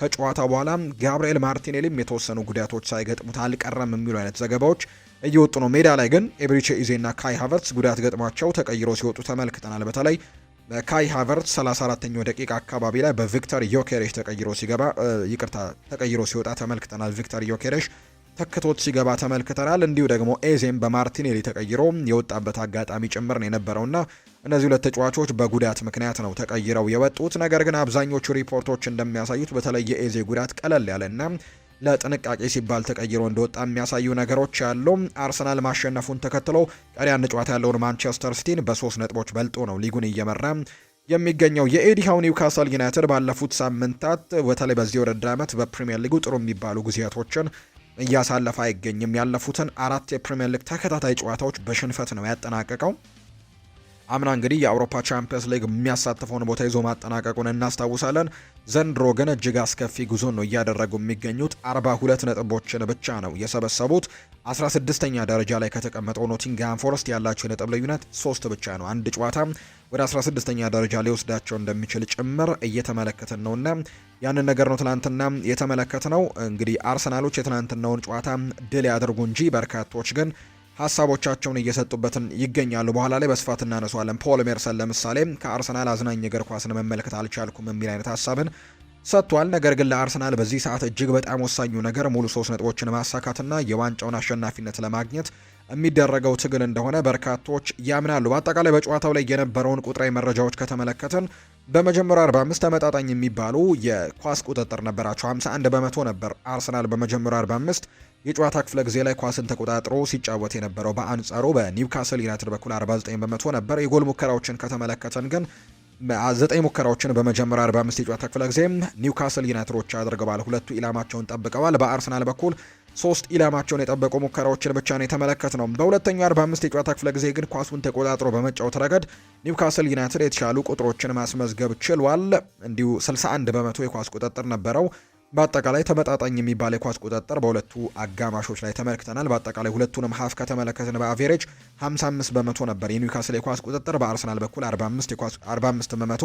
ከጨዋታው በኋላ ጋብርኤል ማርቲኔሊም የተወሰኑ ጉዳቶች ሳይገጥሙት አልቀረም የሚሉ አይነት ዘገባዎች እየወጡ ነው። ሜዳ ላይ ግን ኤብሪቼ ኢዜና ካይ ሃቨርትስ ጉዳት ገጥሟቸው ተቀይሮ ሲወጡ ተመልክተናል። በተለይ ካይ ሃቨርትስ 34ኛው ደቂቃ አካባቢ ላይ በቪክተር ዮኬሬሽ ተቀይሮ ሲወጣ ተመልክተናል። ቪክተር ዮኬሬሽ ተክቶት ሲገባ ተመልክተናል። እንዲሁ ደግሞ ኤዜም በማርቲኔሊ ተቀይሮ የወጣበት አጋጣሚ ጭምር ነው የነበረውና እነዚህ ሁለት ተጫዋቾች በጉዳት ምክንያት ነው ተቀይረው የወጡት። ነገር ግን አብዛኞቹ ሪፖርቶች እንደሚያሳዩት በተለይ የኤዜ ጉዳት ቀለል ያለና ለጥንቃቄ ሲባል ተቀይሮ እንደወጣ የሚያሳዩ ነገሮች ያሉ። አርሰናል ማሸነፉን ተከትሎ ቀሪ አንድ ጨዋታ ያለውን ማንቸስተር ሲቲን በ3 ነጥቦች በልጦ ነው ሊጉን እየመራ የሚገኘው። የኤዲሃው ኒውካስል ዩናይትድ ባለፉት ሳምንታት በተለይ በዚህ ውድድር ዓመት በፕሪሚየር ሊጉ ጥሩ የሚባሉ ጊዜያቶችን እያሳለፈ አይገኝም። ያለፉትን 4 የፕሪሚየር ሊግ ተከታታይ ጨዋታዎች በሽንፈት ነው ያጠናቀቀው። አምና እንግዲህ የአውሮፓ ቻምፒየንስ ሊግ የሚያሳትፈውን ቦታ ይዞ ማጠናቀቁን እናስታውሳለን። ዘንድሮ ግን እጅግ አስከፊ ጉዞ ነው እያደረጉ የሚገኙት። 42 ነጥቦችን ብቻ ነው የሰበሰቡት። 16ኛ ደረጃ ላይ ከተቀመጠው ኖቲንግሃም ፎረስት ያላቸው የነጥብ ልዩነት 3 ብቻ ነው። አንድ ጨዋታ ወደ 16ኛ ደረጃ ሊወስዳቸው እንደሚችል ጭምር እየተመለከትን ነውና ያንን ነገር ነው ትናንትና የተመለከትነው። እንግዲህ አርሰናሎች የትናንትናውን ጨዋታ ድል ያደርጉ እንጂ በርካቶች ግን ሀሳቦቻቸውን እየሰጡበትን ይገኛሉ። በኋላ ላይ በስፋት እናነሷለን። ፖል ሜርሰን ለምሳሌ ከአርሰናል አዝናኝ እግር ኳስን መመልከት አልቻልኩም የሚል አይነት ሀሳብን ሰጥቷል። ነገር ግን ለአርሰናል በዚህ ሰዓት እጅግ በጣም ወሳኙ ነገር ሙሉ 3 ነጥቦችን ማሳካትና የዋንጫውን አሸናፊነት ለማግኘት የሚደረገው ትግል እንደሆነ በርካቶች ያምናሉ። በአጠቃላይ በጨዋታው ላይ የነበረውን ቁጥራዊ መረጃዎች ከተመለከትን በመጀመሪያው 45 ተመጣጣኝ የሚባሉ የኳስ ቁጥጥር ነበራቸው። 51 በመቶ ነበር አርሰናል በመጀመሪያው 45 የጨዋታ ክፍለ ጊዜ ላይ ኳስን ተቆጣጥሮ ሲጫወት የነበረው። በአንጻሩ በኒውካስል ዩናይትድ በኩል 49 በመቶ ነበር። የጎል ሙከራዎችን ከተመለከተን ግን 9 ሙከራዎችን በመጀመሪያ 45 የጨዋታ ክፍለ ጊዜ ኒውካስል ዩናይትዶች አድርገዋል። 2ቱ ኢላማቸውን ጠብቀዋል። በአርሰናል በኩል 3 ኢላማቸውን የጠበቁ ሙከራዎችን ብቻ ነው የተመለከትነው። በሁለተኛው 45 የጨዋታ ክፍለ ጊዜ ግን ኳሱን ተቆጣጥሮ በመጫወት ረገድ ኒውካስል ዩናይትድ የተሻሉ ቁጥሮችን ማስመዝገብ ችሏል። እንዲሁ 61 በመቶ የኳስ ቁጥጥር ነበረው። በአጠቃላይ ተመጣጣኝ የሚባል የኳስ ቁጥጥር በሁለቱ አጋማሾች ላይ ተመልክተናል። በአጠቃላይ ሁለቱንም ሀፍ ከተመለከትን በአቬሬጅ 55 በመቶ ነበር የኒውካስል የኳስ ቁጥጥር። በአርሰናል በኩል 45 በመቶ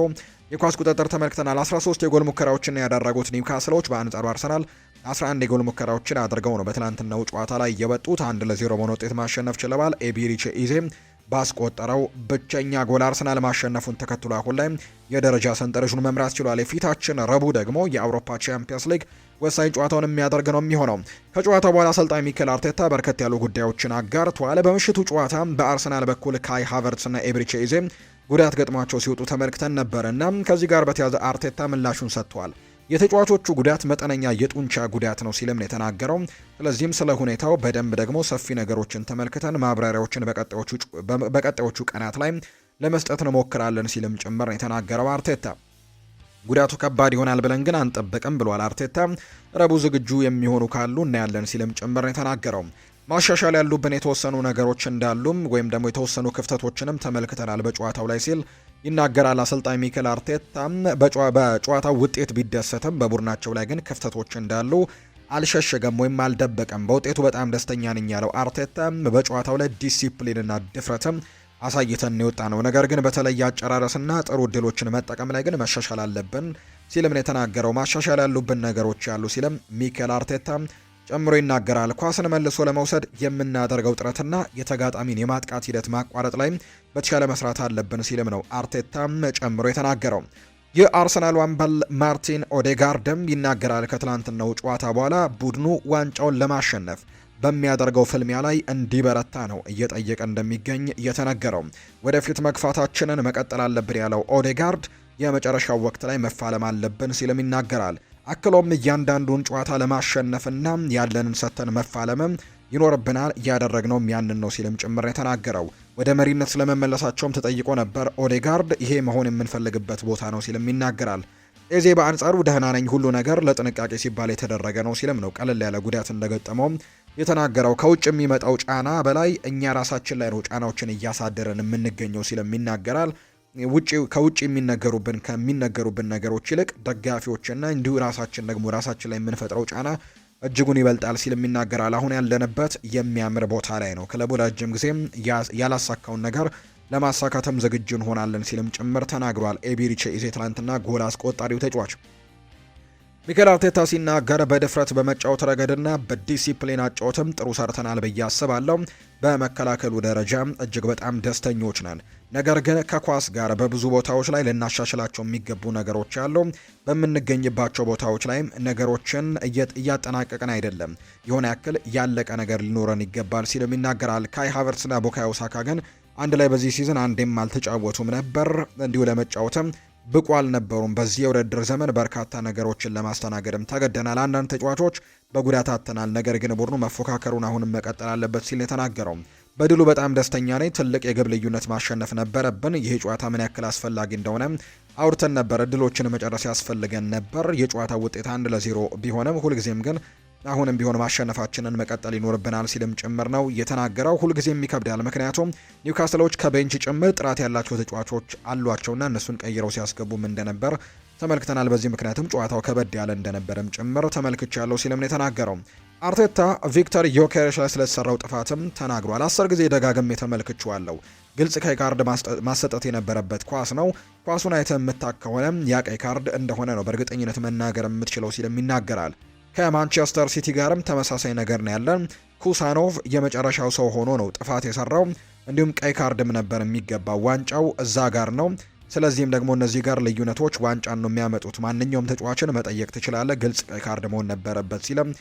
የኳስ ቁጥጥር ተመልክተናል። 13 የጎል ሙከራዎችን ያደረጉት ኒውካስሎች በአንጻሩ አርሰናል 11 የጎል ሙከራዎችን አድርገው ነው በትናንትናው ጨዋታ ላይ የወጡት። 1-0 በሆነ ውጤት ማሸነፍ ችለዋል። ኤቢሪቼ ኢዜ ባስቆጠረው ብቸኛ ጎል አርሰናል ማሸነፉን ተከትሎ አሁን ላይ የደረጃ ሰንጠረዡን መምራት ችሏል። የፊታችን ረቡዕ ደግሞ የአውሮፓ ቻምፒየንስ ሊግ ወሳኝ ጨዋታውን የሚያደርግ ነው የሚሆነው። ከጨዋታው በኋላ አሰልጣኝ ሚኬል አርቴታ በርከት ያሉ ጉዳዮችን አጋርቷል። በምሽቱ ጨዋታ በአርሰናል በኩል ካይ ሃቨርትስ እና ኤብሪቼ ኢዜ ጉዳት ገጥሟቸው ሲወጡ ተመልክተን ነበር እና ከዚህ ጋር በተያያዘ አርቴታ ምላሹን ሰጥቷል። የተጫዋቾቹ ጉዳት መጠነኛ የጡንቻ ጉዳት ነው ሲልም ነው የተናገረው። ስለዚህም ስለ ሁኔታው በደንብ ደግሞ ሰፊ ነገሮችን ተመልክተን ማብራሪያዎችን በቀጣዮቹ ቀናት ላይ ለመስጠት እንሞክራለን ሲልም ጭምር ነው የተናገረው አርቴታ። ጉዳቱ ከባድ ይሆናል ብለን ግን አንጠብቅም ብሏል አርቴታ። ረቡዕ ዝግጁ የሚሆኑ ካሉ እናያለን ሲልም ጭምር ነው የተናገረው። ማሻሻል ያሉብን የተወሰኑ ነገሮች እንዳሉም ወይም ደግሞ የተወሰኑ ክፍተቶችንም ተመልክተናል በጨዋታው ላይ ሲል ይናገራል አሰልጣኝ ሚኬል አርቴታ። በጨዋታው ውጤት ቢደሰትም በቡድናቸው ላይ ግን ክፍተቶች እንዳሉ አልሸሸገም ወይም አልደበቀም። በውጤቱ በጣም ደስተኛ ነኝ ያለው አርቴታ በጨዋታው ላይ ዲሲፕሊንና ድፍረትም አሳይተን የወጣ ነው፣ ነገር ግን በተለይ አጨራረስና ጥሩ እድሎችን መጠቀም ላይ ግን መሻሻል አለብን ሲልም ነው የተናገረው። ማሻሻል ያሉብን ነገሮች ያሉ ሲልም ሚኬል አርቴታ ጨምሮ ይናገራል። ኳስን መልሶ ለመውሰድ የምናደርገው ጥረትና የተጋጣሚን የማጥቃት ሂደት ማቋረጥ ላይ በተሻለ መስራት አለብን ሲልም ነው አርቴታም ጨምሮ የተናገረው። የአርሰናል አምበል ማርቲን ኦዴጋርድም ይናገራል። ከትላንትናው ጨዋታ በኋላ ቡድኑ ዋንጫውን ለማሸነፍ በሚያደርገው ፍልሚያ ላይ እንዲበረታ ነው እየጠየቀ እንደሚገኝ የተነገረው። ወደፊት መግፋታችንን መቀጠል አለብን ያለው ኦዴጋርድ የመጨረሻው ወቅት ላይ መፋለም አለብን ሲልም ይናገራል። አክሎም እያንዳንዱን ጨዋታ ለማሸነፍና ያለንን ሰተን መፋለምም ይኖርብናል፣ እያደረግነውም ያንን ነው ሲልም ጭምር የተናገረው። ወደ መሪነት ስለመመለሳቸውም ተጠይቆ ነበር ኦዴጋርድ። ይሄ መሆን የምንፈልግበት ቦታ ነው ሲልም ይናገራል። ኤዜ በአንጻሩ ደህና ነኝ፣ ሁሉ ነገር ለጥንቃቄ ሲባል የተደረገ ነው ሲልም ነው ቀለል ያለ ጉዳት እንደገጠመው የተናገረው። ከውጭ የሚመጣው ጫና በላይ እኛ ራሳችን ላይ ነው ጫናዎችን እያሳደረን የምንገኘው ሲልም ይናገራል። ከውጭ ከሚነገሩብን ነገሮች ይልቅ ደጋፊዎችና እንዲሁ ራሳችን ደግሞ ራሳችን ላይ የምንፈጥረው ጫና እጅጉን ይበልጣል ሲልም ይናገራል። አሁን ያለንበት የሚያምር ቦታ ላይ ነው። ክለቡ ረጅም ጊዜም ያላሳካውን ነገር ለማሳካትም ዝግጁ እንሆናለን ሲልም ጭምር ተናግሯል። ኤቢሪቼ ኢዜ ትላንትና ጎል አስቆጣሪው ተጫዋች ሚኬል አርቴታ ሲናገር በድፍረት በመጫወት ረገድና በዲሲፕሊን አጫወትም ጥሩ ሰርተናል ብዬ አስባለሁ። በመከላከሉ ደረጃ እጅግ በጣም ደስተኞች ነን። ነገር ግን ከኳስ ጋር በብዙ ቦታዎች ላይ ልናሻሽላቸው የሚገቡ ነገሮች አሉ። በምንገኝባቸው ቦታዎች ላይም ነገሮችን እያጠናቀቅን አይደለም። የሆነ ያክል ያለቀ ነገር ሊኖረን ይገባል ሲልም ይናገራል። ካይ ሃቨርትስና ቡካዮ ሳካ ግን አንድ ላይ በዚህ ሲዝን አንዴም አልተጫወቱም ነበር። እንዲሁ ለመጫወትም ብቁ አልነበሩም። በዚህ የውድድር ዘመን በርካታ ነገሮችን ለማስተናገድም ተገደናል። አንዳንድ ተጫዋቾች በጉዳት አጥተናል። ነገር ግን ቡድኑ መፎካከሩን አሁንም መቀጠል አለበት ሲል የተናገረው። በድሉ በጣም ደስተኛ ነኝ። ትልቅ የግብ ልዩነት ማሸነፍ ነበረብን። ይህ ጨዋታ ምን ያክል አስፈላጊ እንደሆነ አውርተን ነበር። እድሎችን መጨረስ ያስፈልገን ነበር። የጨዋታ ውጤት 1-0 ቢሆንም ሁልጊዜም ግን አሁንም ቢሆን ማሸነፋችንን መቀጠል ይኖርብናል ሲልም ጭምር ነው የተናገረው። ሁልጊዜም ይከብዳል፣ ምክንያቱም ኒውካስሎች ከቤንች ጭምር ጥራት ያላቸው ተጫዋቾች አሏቸውና እነሱን ቀይረው ሲያስገቡም እንደነበር ተመልክተናል። በዚህ ምክንያቱም ጨዋታው ከበድ ያለ እንደነበረም ጭምር ተመልክቻለሁ ሲልም ነው የተናገረው። አርቴታ ቪክተር ዮኬሬሽ ላይ ስለተሰራው ጥፋትም ተናግሯል። 10 ጊዜ ደጋግሜ ተመልክቼዋለሁ። ግልጽ ቀይ ካርድ ማሰጠት የነበረበት ኳስ ነው። ኳሱን አይተህ የምታክ ከሆነ ያ ቀይ ካርድ እንደሆነ ነው በእርግጠኝነት መናገር የምትችለው ሲልም ይናገራል። ከማንቸስተር ሲቲ ጋርም ተመሳሳይ ነገር ነው ያለን። ኩሳኖቭ የመጨረሻው ሰው ሆኖ ነው ጥፋት የሰራው። እንዲሁም ቀይ ካርድም ነበር የሚገባው። ዋንጫው እዛ ጋር ነው። ስለዚህም ደግሞ እነዚህ ጋር ልዩነቶች ዋንጫን ነው የሚያመጡት። ማንኛውም ተጫዋችን መጠየቅ ትችላለህ። ግልጽ ቀይ ካርድ መሆን ነበረበት ሲልም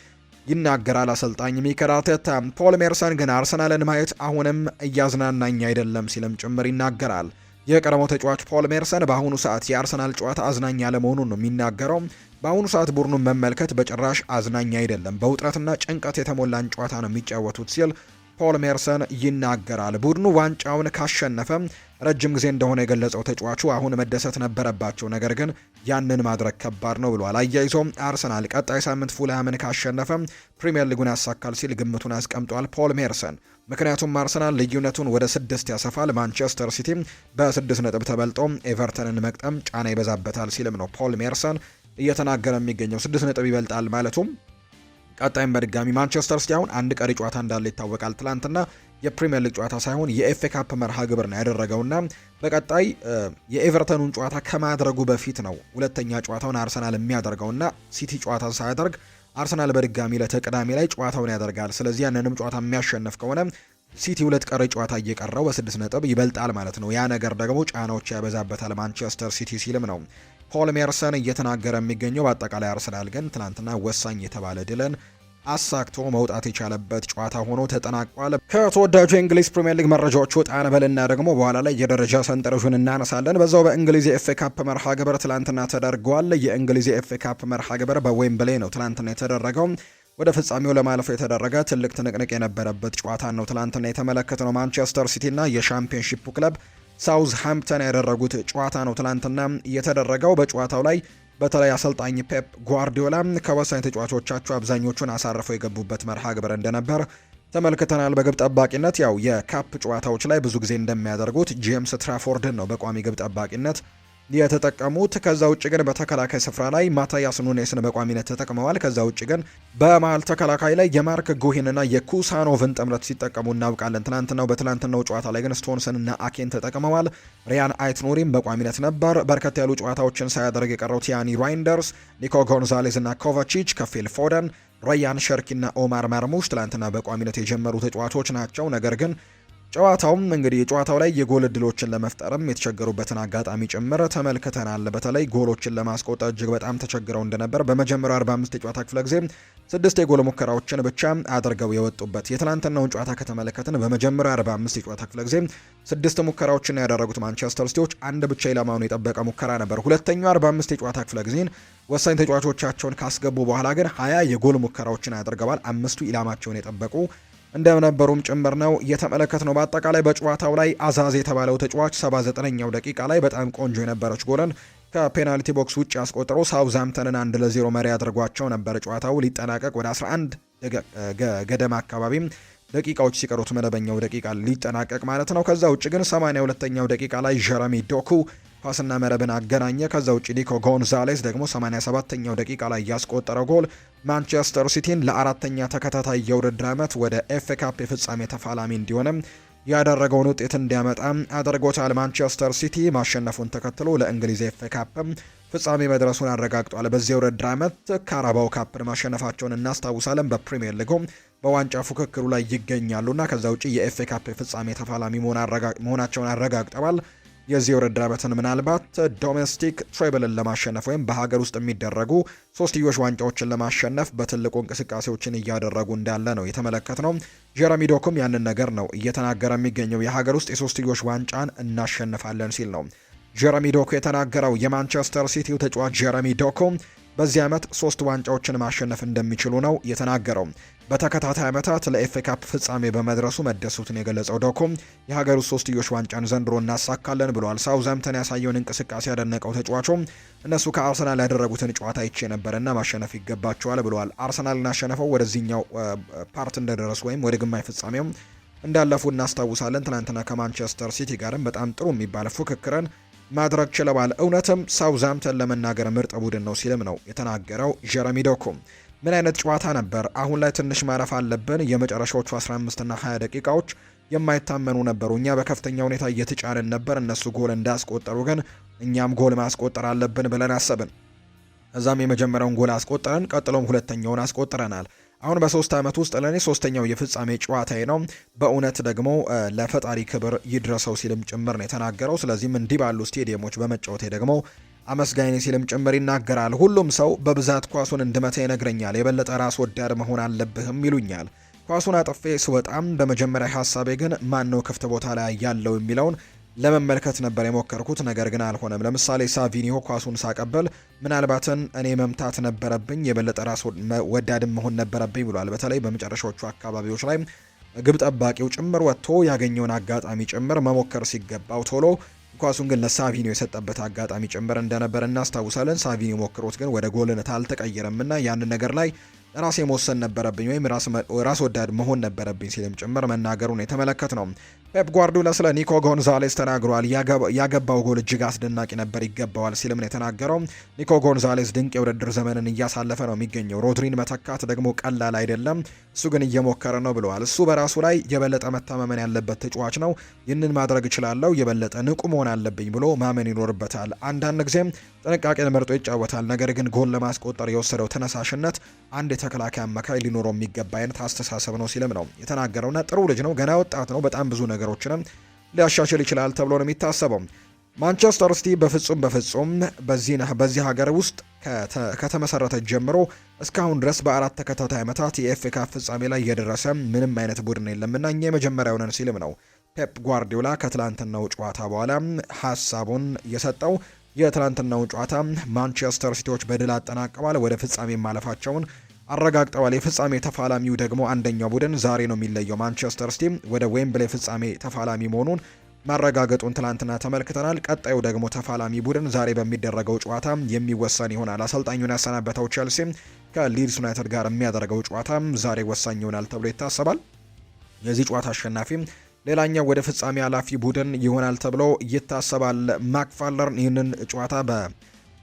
ይናገራል አሰልጣኝ ሚኬል አርቴታ። ፖል ሜርሰን ግን አርሰናልን ማየት አሁንም እያዝናናኝ አይደለም ሲልም ጭምር ይናገራል። የቀድሞው ተጫዋች ፖል ሜርሰን በአሁኑ ሰዓት የአርሰናል ጨዋታ አዝናኝ ያለመሆኑን ነው የሚናገረው። በአሁኑ ሰዓት ቡድኑን መመልከት በጭራሽ አዝናኝ አይደለም፣ በውጥረትና ጭንቀት የተሞላን ጨዋታ ነው የሚጫወቱት ሲል ፖል ሜርሰን ይናገራል። ቡድኑ ዋንጫውን ካሸነፈ ረጅም ጊዜ እንደሆነ የገለጸው ተጫዋቹ አሁን መደሰት ነበረባቸው፣ ነገር ግን ያንን ማድረግ ከባድ ነው ብሏል። አያይዞም አርሰናል ቀጣይ ሳምንት ፉልሃምን ካሸነፈ ፕሪሚየር ሊጉን ያሳካል ሲል ግምቱን አስቀምጧል ፖል ሜርሰን። ምክንያቱም አርሰናል ልዩነቱን ወደ 6 ያሰፋል። ማንቸስተር ሲቲ በ6 ነጥብ ተበልጦ ኤቨርተንን መቅጠም ጫና ይበዛበታል ሲልም ነው ፖል ሜርሰን እየተናገረ የሚገኘው። 6 ነጥብ ይበልጣል ማለቱም ቀጣይም በድጋሚ ማንቸስተር ሲቲ አሁን አንድ ቀሪ ጨዋታ እንዳለ ይታወቃል። ትላንትና የፕሪሚየር ሊግ ጨዋታ ሳይሆን የኤፍኤ ካፕ መርሃ ግብር ነው ያደረገውና በቀጣይ የኤቨርተኑን ጨዋታ ከማድረጉ በፊት ነው ሁለተኛ ጨዋታውን አርሰናል የሚያደርገውና ሲቲ ጨዋታን ሳያደርግ አርሰናል በድጋሚ ለተቀዳሚ ላይ ጨዋታውን ያደርጋል። ስለዚህ ያንንም ጨዋታ የሚያሸንፍ ከሆነ ሲቲ 2 ቀሪ ጨዋታ እየቀረው በ6 ነጥብ ይበልጣል ማለት ነው። ያ ነገር ደግሞ ጫናዎች ያበዛበታል ማንቸስተር ሲቲ ሲልም ነው ፖል ሜርሰን እየተናገረ የሚገኘው። በአጠቃላይ አርሰናል ግን ትናንትና ወሳኝ የተባለ ድልን አሳክቶ መውጣት የቻለበት ጨዋታ ሆኖ ተጠናቋል። ከተወዳጁ የእንግሊዝ ፕሪምየር ሊግ መረጃዎች ወጣ እንበልና ደግሞ በኋላ ላይ የደረጃ ሰንጠረዡን እናነሳለን። በዛው በእንግሊዝ የኤፍኤ ካፕ መርሃ ግብር ትላንትና ተደርጓል። የእንግሊዝ የኤፍኤ ካፕ መርሃ ግብር በዌምብሌይ ነው ትላንትና የተደረገው። ወደ ፍጻሜው ለማለፍ የተደረገ ትልቅ ትንቅንቅ የነበረበት ጨዋታ ነው ትላንትና የተመለከትነው። ማንቸስተር ሲቲና የሻምፒዮንሺፑ ክለብ ሳውዝ ሃምፕተን ያደረጉት ጨዋታ ነው ትላንትና የተደረገው። በጨዋታው ላይ በተለይ አሰልጣኝ ፔፕ ጓርዲዮላ ከወሳኝ ተጫዋቾቻቸው አብዛኞቹን አሳርፈው የገቡበት መርሃ ግብር እንደነበር ተመልክተናል። በግብ ጠባቂነት ያው የካፕ ጨዋታዎች ላይ ብዙ ጊዜ እንደሚያደርጉት ጄምስ ትራፎርድን ነው በቋሚ ግብ ጠባቂነት የተጠቀሙት። ከዛ ውጭ ግን በተከላካይ ስፍራ ላይ ማታያስ ኑኔስን በቋሚነት ተጠቅመዋል። ከዛ ውጭ ግን በመሃል ተከላካይ ላይ የማርክ ጉሂንና የኩሳኖቭን ጥምረት ሲጠቀሙ እናውቃለን። በትናንትናው ጨዋታ ላይ ግን ስቶንስንና አኬን ተጠቅመዋል። ሪያን አይት ኑሪም በቋሚነት ነበር። በርከት ያሉ ጨዋታዎችን ሳያደርግ የቀረው ቲያኒ ራይንደርስ፣ ኒኮ ጎንዛሌዝ እና ኮቫቺች ከፊል ፎደን፣ ራያን ሸርኪና ኦማር ማርሙሽ ትላንትና በቋሚነት የጀመሩ ተጫዋቾች ናቸው። ነገር ግን ጨዋታው ላይ የጎል እድሎችን ለመፍጠርም የተቸገሩበትን አጋጣሚ ጭምር ተመልክተናል። በተለይ ጎሎችን ለማስቆጠር እጅግ በጣም ተቸግረው እንደነበር በመጀመሪያው 45 የጨዋታ ክፍለ ጊዜ 6 የጎል ሙከራዎችን ብቻ አድርገው የወጡበት። የትላንትናውን ጨዋታ ከተመለከትን በመጀመሪያው 45 የጨዋታ ክፍለ ጊዜ 6 ሙከራዎችን ያደረጉት ማንቸስተር ሲቲዎች አንድ ብቻ ኢላማውን የጠበቀ ሙከራ ነበር። ሁለተኛው 45 የጨዋታ ክፍለ ጊዜን ወሳኝ ተጫዋቾቻቸውን ካስገቡ በኋላ ግን 20 የጎል ሙከራዎችን አድርገዋል። 5ቱ ኢላማቸውን የጠበቁ እንደነበሩም ጭምር ነው እየተመለከት ነው። በአጠቃላይ በጨዋታው ላይ አዛዝ የተባለው ተጫዋች 79ኛው ደቂቃ ላይ በጣም ቆንጆ የነበረች ጎልን ከፔናልቲ ቦክስ ውጭ አስቆጥሮ ሳውዝሃምፕተንን 1-0 መሪ አድርጓቸው ነበር። ጨዋታው ሊጠናቀቅ ወደ 11 ገደማ አካባቢም ደቂቃዎች ሲቀሩት መደበኛው ደቂቃ ሊጠናቀቅ ማለት ነው። ከዛ ውጭ ግን 82ኛው ደቂቃ ላይ ጀረሚ ዶኩ ኳስና መረብን አገናኘ። ከዛ ውጭ ኒኮ ጎንዛሌስ ደግሞ 87ኛው ደቂቃ ላይ ያስቆጠረው ጎል ማንቸስተር ሲቲን ለአራተኛ ተከታታይ የውድድር ዓመት ወደ ኤፍኤ ካፕ የፍጻሜ ተፋላሚ እንዲሆንም ያደረገውን ውጤት እንዲያመጣ አድርጎታል። ማንቸስተር ሲቲ ማሸነፉን ተከትሎ ለእንግሊዝ ኤፍኤ ካፕ ፍጻሜ መድረሱን አረጋግጧል። በዚህ የውድድር ዓመት ካራባው ካፕን ማሸነፋቸውን እናስታውሳለን። በፕሪሚየር ሊጉ በዋንጫ ፉክክሩ ላይ ይገኛሉና ከዛ ውጭ የኤፍኤ ካፕ የፍጻሜ ተፋላሚ መሆናቸውን አረጋግጠዋል። የዚህ የውድድር ዓመትን ምናልባት ዶሜስቲክ ትሬብልን ለማሸነፍ ወይም በሀገር ውስጥ የሚደረጉ ሶስትዮሽ ዋንጫዎችን ለማሸነፍ በትልቁ እንቅስቃሴዎችን እያደረጉ እንዳለ ነው የተመለከትነው። ጀረሚ ዶኩም ያንን ነገር ነው እየተናገረ የሚገኘው። የሀገር ውስጥ የሶስትዮሽ ዋንጫን እናሸንፋለን ሲል ነው ጀረሚ ዶኩ የተናገረው። የማንቸስተር ሲቲው ተጫዋች ጀረሚ ዶኩ በዚህ ዓመት 3 ዋንጫዎችን ማሸነፍ እንደሚችሉ ነው የተናገረው። በተከታታይ ዓመታት ለኤፍኤ ካፕ ፍጻሜ በመድረሱ መደሰቱን የገለጸው ዶኩም የሀገር ውስጥ ሶስትዮሽ ዋንጫን ዘንድሮ እናሳካለን ብሏል። ሳውዝሃምፕተን ያሳየውን እንቅስቃሴ ያደነቀው ተጫዋቹ እነሱ ከአርሰናል ያደረጉትን ጨዋታ ይቼ ነበርና ማሸነፍ ይገባቸዋል ብለዋል። አርሰናልን አሸነፈው ወደዚህኛው ፓርት እንደደረሱ ወይም ወደ ግማሽ ፍጻሜው እንዳለፉ እናስታውሳለን። ትናንትና ከማንቸስተር ሲቲ ጋርም በጣም ጥሩ የሚባል ፉክክርን ማድረግ ችለዋል። እውነትም ሳውዝሃምፕተን ለመናገር ምርጥ ቡድን ነው ሲልም ነው የተናገረው ጀረሚ ዶኩ። ምን አይነት ጨዋታ ነበር! አሁን ላይ ትንሽ ማረፍ አለብን። የመጨረሻዎቹ 15 እና 20 ደቂቃዎች የማይታመኑ ነበሩ። እኛ በከፍተኛ ሁኔታ እየተጫንን ነበር። እነሱ ጎል እንዳስቆጠሩ ግን እኛም ጎል ማስቆጠር አለብን ብለን አሰብን። እዛም የመጀመሪያውን ጎል አስቆጠረን፣ ቀጥሎም ሁለተኛውን አስቆጥረናል። አሁን በ3 ዓመት ውስጥ ለኔ 3ኛው የፍጻሜ ጨዋታዬ ነው። በእውነት ደግሞ ለፈጣሪ ክብር ይድረሰው ሲልም ጭምር ነው የተናገረው። ስለዚህም እንዲህ ባሉ ስቴዲየሞች በመጫወቴ ደግሞ አመስጋኝ ሲልም ጭምር ይናገራል። ሁሉም ሰው በብዛት ኳሱን እንድመታ ይነግረኛል። የበለጠ ራስ ወዳድ መሆን አለብህም ይሉኛል። ኳሱን አጥፌ ስወጣም በመጀመሪያ ሀሳቤ ግን ማን ነው ክፍት ቦታ ላይ ያለው የሚለውን ለመመልከት ነበር የሞከርኩት፣ ነገር ግን አልሆነም። ለምሳሌ ሳቪኒሆ ኳሱን ሳቀበል ምናልባትን እኔ መምታት ነበረብኝ፣ የበለጠ ራስ ወዳድም መሆን ነበረብኝ ብሏል። በተለይ በመጨረሻዎቹ አካባቢዎች ላይ ግብ ጠባቂው ጭምር ወጥቶ ያገኘውን አጋጣሚ ጭምር መሞከር ሲገባው ቶሎ ኳሱን ግን ለሳቪኒዮ የሰጠበት አጋጣሚ ጭምር እንደነበር እናስታውሳለን። ሳቪኒዮ ሞክሮት ግን ወደ ጎልነት አልተቀየረምና ያንን ነገር ላይ ራሴ መወሰን ነበረብኝ ወይም ራስ ወዳድ መሆን ነበረብኝ ሲልም ጭምር መናገሩን የተመለከት ነው። ፔፕ ጓርዲዮላ ስለ ኒኮ ጎንዛሌስ ተናግሯል። ያገባው ጎል እጅግ አስደናቂ ነበር፣ ይገባዋል ሲልም ነው የተናገረው። ኒኮ ጎንዛሌስ ድንቅ የውድድር ዘመንን እያሳለፈ ነው የሚገኘው። ሮድሪን መተካት ደግሞ ቀላል አይደለም፣ እሱ ግን እየሞከረ ነው ብለዋል። እሱ በራሱ ላይ የበለጠ መተማመን ያለበት ተጫዋች ነው። ይህንን ማድረግ እችላለሁ፣ የበለጠ ንቁ መሆን አለብኝ ብሎ ማመን ይኖርበታል። አንዳንድ ጊዜም ጥንቃቄን መርጦ ይጫወታል። ነገር ግን ጎል ለማስቆጠር የወሰደው ተነሳሽነት አንድ የተከላካይ አማካይ ሊኖረው የሚገባ አይነት አስተሳሰብ ነው ሲልም ነው የተናገረውና ጥሩ ልጅ ነው፣ ገና ወጣት ነው፣ በጣም ብዙ ነገሮችንም ሊያሻሽል ይችላል ተብሎ ነው የሚታሰበው። ማንቸስተር ሲቲ በፍጹም በዚህ ሀገር ውስጥ ከተመሰረተ ጀምሮ እስካሁን ድረስ በ4 ተከታታይ ዓመታት የኤፍኤ ካፕ ፍጻሜ ላይ የደረሰ ምንም አይነት ቡድን የለምና እኛ የመጀመሪያው ነን ሲልም ነው ፔፕ ጓርዲዮላ ከትላንትናው ጨዋታ በኋላ ሀሳቡን የሰጠው። የትላንትናው ጨዋታ ማንቸስተር ሲቲዎች በድል አጠናቀዋል፣ ወደ ፍጻሜ ማለፋቸውን አረጋግጠዋል። የፍጻሜ ተፋላሚው ደግሞ አንደኛው ቡድን ዛሬ ነው የሚለየው። ማንቸስተር ሲቲ ወደ ዌምብሌ ፍጻሜ ተፋላሚ መሆኑን ማረጋገጡን ትላንትና ተመልክተናል። ቀጣዩ ደግሞ ተፋላሚ ቡድን ዛሬ በሚደረገው ጨዋታ የሚወሰን ይሆናል። አሰልጣኙን ያሰናበተው ቼልሲ ከሊድስ ዩናይትድ ጋር የሚያደርገው ጨዋታ ዛሬ ወሳኝ ይሆናል ተብሎ ይታሰባል። የዚህ ጨዋታ አሸናፊ ሌላኛው ወደ ፍጻሜ አላፊ ቡድን ይሆናል ተብሎ ይታሰባል። ማክፋለርን ይህንን ጨዋታ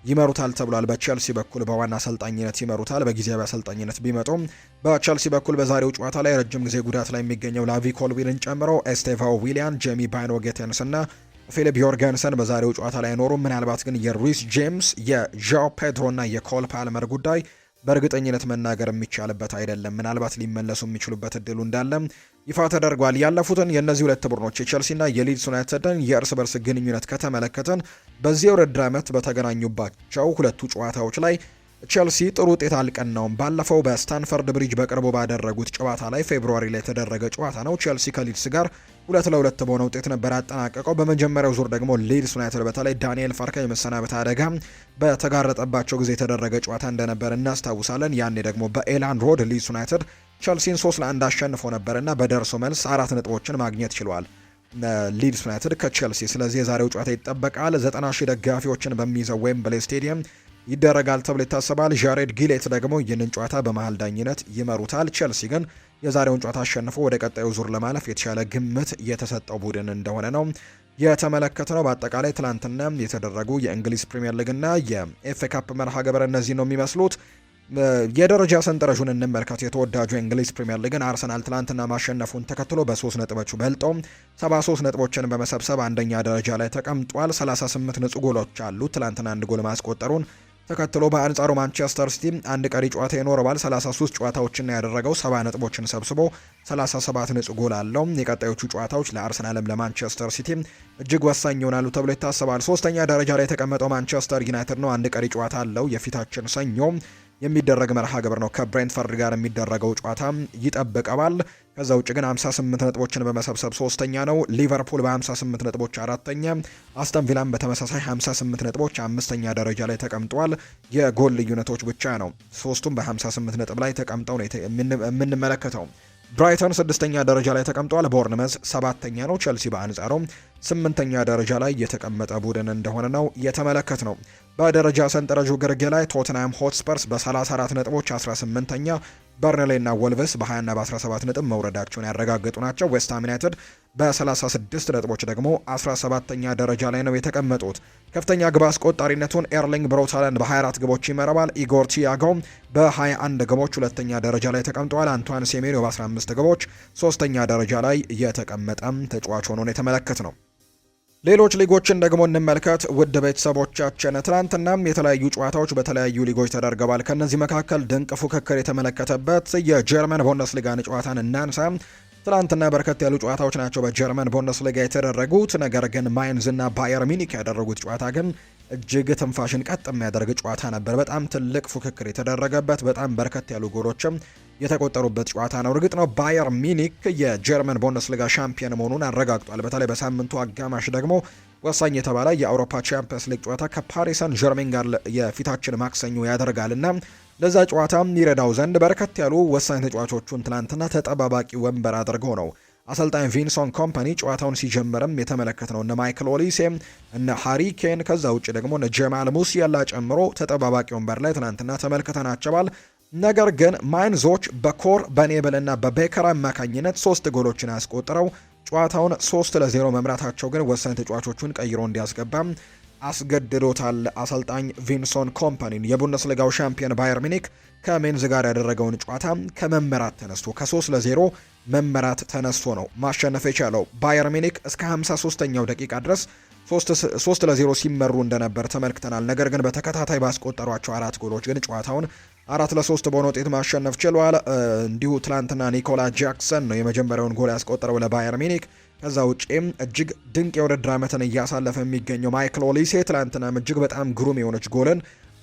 ይመሩታል ተብሏል። በቼልሲ በኩል በዋና አሰልጣኝነት ይመሩታል። በጊዜያዊ አሰልጣኝነት ቢመጡም በቼልሲ በኩል በዛሬው ጨዋታ ላይ ረጅም ጊዜ ጉዳት ላይ የሚገኘው ላቪ ኮልዊልን ጨምሮ ኤስቴቫኦ ዊሊያን፣ ጄሚ ባይኖ ጌቴንስ እና ፊሊፕ ዮርገንሰን በዛሬው ጨዋታ ላይ አይኖሩም። ምናልባት ግን የሩይስ ጄምስ፣ የዣኦ ፔድሮ እና የኮል ፓልመር ጉዳይ በእርግጠኝነት መናገር የሚቻልበት አይደለም። ምናልባት ሊመለሱ የሚችሉበት እድሉ እንዳለ ይፋ ተደርጓል። ያለፉትን የእነዚህ ሁለት ቡድኖች የቼልሲና የሊድስ ዩናይትድን የእርስ በርስ ግንኙነት ከተመለከተን በዚህ የውድድር ዓመት በተገናኙባቸው ሁለቱ ጨዋታዎች ላይ ቼልሲ ጥሩ ውጤት አልቀናውም። ባለፈው በስታንፈርድ ብሪጅ በቅርቡ ባደረጉት ጨዋታ ላይ ፌብሩዋሪ ላይ የተደረገ ጨዋታ ነው። ቼልሲ ከሊድስ ጋር 2-2 በሆነ ውጤት ነበር ያጠናቀቀው። በመጀመሪያው ዙር ደግሞ ሊድስ ዩናይትድ በተለይ ዳንኤል ፋርካ የመሰናበት አደጋ በተጋረጠባቸው ጊዜ የተደረገ ጨዋታ እንደነበር እናስታውሳለን። ያኔ ደግሞ በኤላንድ ሮድ ሊድስ ዩናይትድ ቼልሲን 3-1 አሸንፎ ነበርና በደርሶ መልስ 4 ነጥቦችን ማግኘት ችሏል ሊድስ ዩናይትድ ከቼልሲ። ስለዚህ የዛሬው ጨዋታ ይጠበቃል። 90,000 ደጋፊዎችን በሚይዘው ዌምብሌይ ስቴዲየም ይደረጋል ተብሎ ይታሰባል። ጃሬድ ጊሌት ደግሞ ይህንን ጨዋታ በመሃል ዳኝነት ይመሩታል። ቼልሲ ግን የዛሬውን ጨዋታ አሸንፎ ወደ ቀጣዩ ዙር ለማለፍ የተሻለ ግምት የተሰጠው ቡድን እንደሆነ ነው የተመለከትነው። በአጠቃላይ ትላንትና የተደረጉ የእንግሊዝ ፕሪምየር ሊግና የኤፍኤ ካፕ መርሃ ግብር እነዚህ ነው የሚመስሉት። የደረጃ ሰንጠረዡን እንመልከት። የተወዳጁ የእንግሊዝ ፕሪምየር ሊግን አርሰናል ትላንትና ማሸነፉን ተከትሎ በ3 ነጥቦች በልጦ 73 ነጥቦችን በመሰብሰብ አንደኛ ደረጃ ላይ ተቀምጧል። 38 ንጹህ ጎሎች አሉት። ትላንትና አንድ ጎል ማስቆጠሩን ተከትሎ በአንጻሩ ማንቸስተር ሲቲ አንድ ቀሪ ጨዋታ ይኖረዋል። 33 ጨዋታዎችን ያደረገው 70 ነጥቦችን ሰብስቦ 37 ንጹህ ጎል አለው። የቀጣዮቹ ጨዋታዎች ለአርሰናልም ለማንቸስተር ሲቲ እጅግ ወሳኝ ይሆናሉ ተብሎ ይታሰባል። ሶስተኛ ደረጃ ላይ የተቀመጠው ማንቸስተር ዩናይትድ ነው። አንድ ቀሪ ጨዋታ አለው። የፊታችን ሰኞ የሚደረግ መርሃ ግብር ነው። ከብሬንትፈርድ ጋር የሚደረገው ጨዋታ ይጠበቀዋል። ከዛ ውጭ ግን 58 ነጥቦችን በመሰብሰብ ሶስተኛ ነው። ሊቨርፑል በ58 ነጥቦች አራተኛ፣ አስተን ቪላም በተመሳሳይ 58 ነጥቦች አምስተኛ ደረጃ ላይ ተቀምጧል። የጎል ልዩነቶች ብቻ ነው ሶስቱም በ58 ነጥብ ላይ ተቀምጠው ነው የምንመለከተው። ብራይተን 6ኛ ደረጃ ላይ ተቀምጧል። ቦርንመዝ 7ኛ ነው። ቸልሲ በአንጻሩ 8ኛ ደረጃ ላይ የተቀመጠ ቡድን እንደሆነ ነው የተመለከት ነው። በደረጃ ሰንጠረዡ ግርጌ ላይ ቶትንሃም ሆትስፐርስ በ34 ነጥቦች 18ኛ፣ በርንሌ እና ወልቭስ በ20 እና በ17 ነጥብ መውረዳቸውን ያረጋገጡ ናቸው። ዌስትሃም ዩናይትድ በ36 ነጥቦች ደግሞ 17ኛ ደረጃ ላይ ነው የተቀመጡት። ከፍተኛ ግብ አስቆጣሪነቱን ኤርሊንግ ብራውት በ24 ግቦች ይመራዋል። ኢጎር ቲያጎ በ21 ግቦች ሁለተኛ ደረጃ ላይ ተቀምጠዋል። አንቷን ሴሜንዮ በ15 ግቦች ሶስተኛ ደረጃ ላይ የተቀመጠም ተጫዋች ሆኖ ነው የተመለከት ነው። ሌሎች ሊጎችን ደግሞ እንመልከት ውድ ቤተሰቦቻችን። ትናንትናም የተለያዩ ጨዋታዎች በተለያዩ ሊጎች ተደርገዋል። ከነዚህ መካከል ድንቅ ፉክክር የተመለከተበት የጀርመን ቡንደስሊጋን ጨዋታን እናንሳ። ትናንትና በርከት ያሉ ጨዋታዎች ናቸው በጀርመን ቡንደስሊጋ የተደረጉት። ነገር ግን ማይንዝ እና ባየር ሚኒክ ያደረጉት ጨዋታ ግን እጅግ ትንፋሽን ቀጥ የሚያደርግ ጨዋታ ነበር። በጣም ትልቅ ፉክክር የተደረገበት፣ በጣም በርከት ያሉ ጎሎችም የተቆጠሩበት ጨዋታ ነው። እርግጥ ነው ባየር ሚኒክ የጀርመን ቡንደስሊጋ ሻምፒዮን መሆኑን አረጋግጧል። በተለይ በሳምንቱ አጋማሽ ደግሞ ወሳኝ የተባለ የአውሮፓ ቻምፒየንስ ሊግ ጨዋታ ከፓሪስ ሰን ዠርሜን ጋር የፊታችን ማክሰኞ ያደርጋልና ለዛ ጨዋታ ይረዳው ዘንድ በርከት ያሉ ወሳኝ ተጫዋቾቹን ትናንትና ተጠባባቂ ወንበር አድርገው ነው አሰልጣኝ ቪንሰንት ኮምፓኒ ጨዋታውን ሲጀምርም የተመለከትነው። እነ ማይክል ኦሊሴ እነ ሃሪ ኬን ከዛ ውጭ ደግሞ እነ ጀማል ሙሲያላ ጨምሮ ተጠባባቂ ወንበር ላይ ትናንትና ተመልክተናቸዋል። ነገር ግን ማይንዞች በኮር በኔብል እና በቤከር አማካኝነት 3 ጎሎችን ያስቆጥረው ጨዋታውን 3-0 መምራታቸው ግን ወሳኝ ተጫዋቾቹን ቀይሮ እንዲያስገባም አስገድዶታል። አሰልጣኝ ቪንሰንት ኮምፓኒን የቡንደስሊጋው ሻምፒዮን ባየር ሚኒክ ከሜንዝ ጋር ያደረገውን ጨዋታ ከመመራት ተነስቶ ከ3-0 መመራት ተነስቶ ነው ማሸነፍ የቻለው። ባየር ሚኒክ እስከ 53ኛው ደቂቃ ድረስ 3-0 ሲመሩ እንደነበር ተመልክተናል። ነገር ግን በተከታታይ ባስቆጠሯቸው 4 ጎሎች ግን ጨዋታውን 4-3 በሆነ ውጤት ማሸነፍ ችሏል። እንዲሁ ትላንትና ኒኮላ ጃክሰን ነው የመጀመሪያውን ጎል ያስቆጠረው ለባየር ሚኒክ። ከዛ ውጪም እጅግ ድንቅ የውድድር ዓመትን እያሳለፈ የሚገኘው ማይክል ኦሊሴ ትላንትናም እጅግ በጣም ግሩም የሆነች ጎልን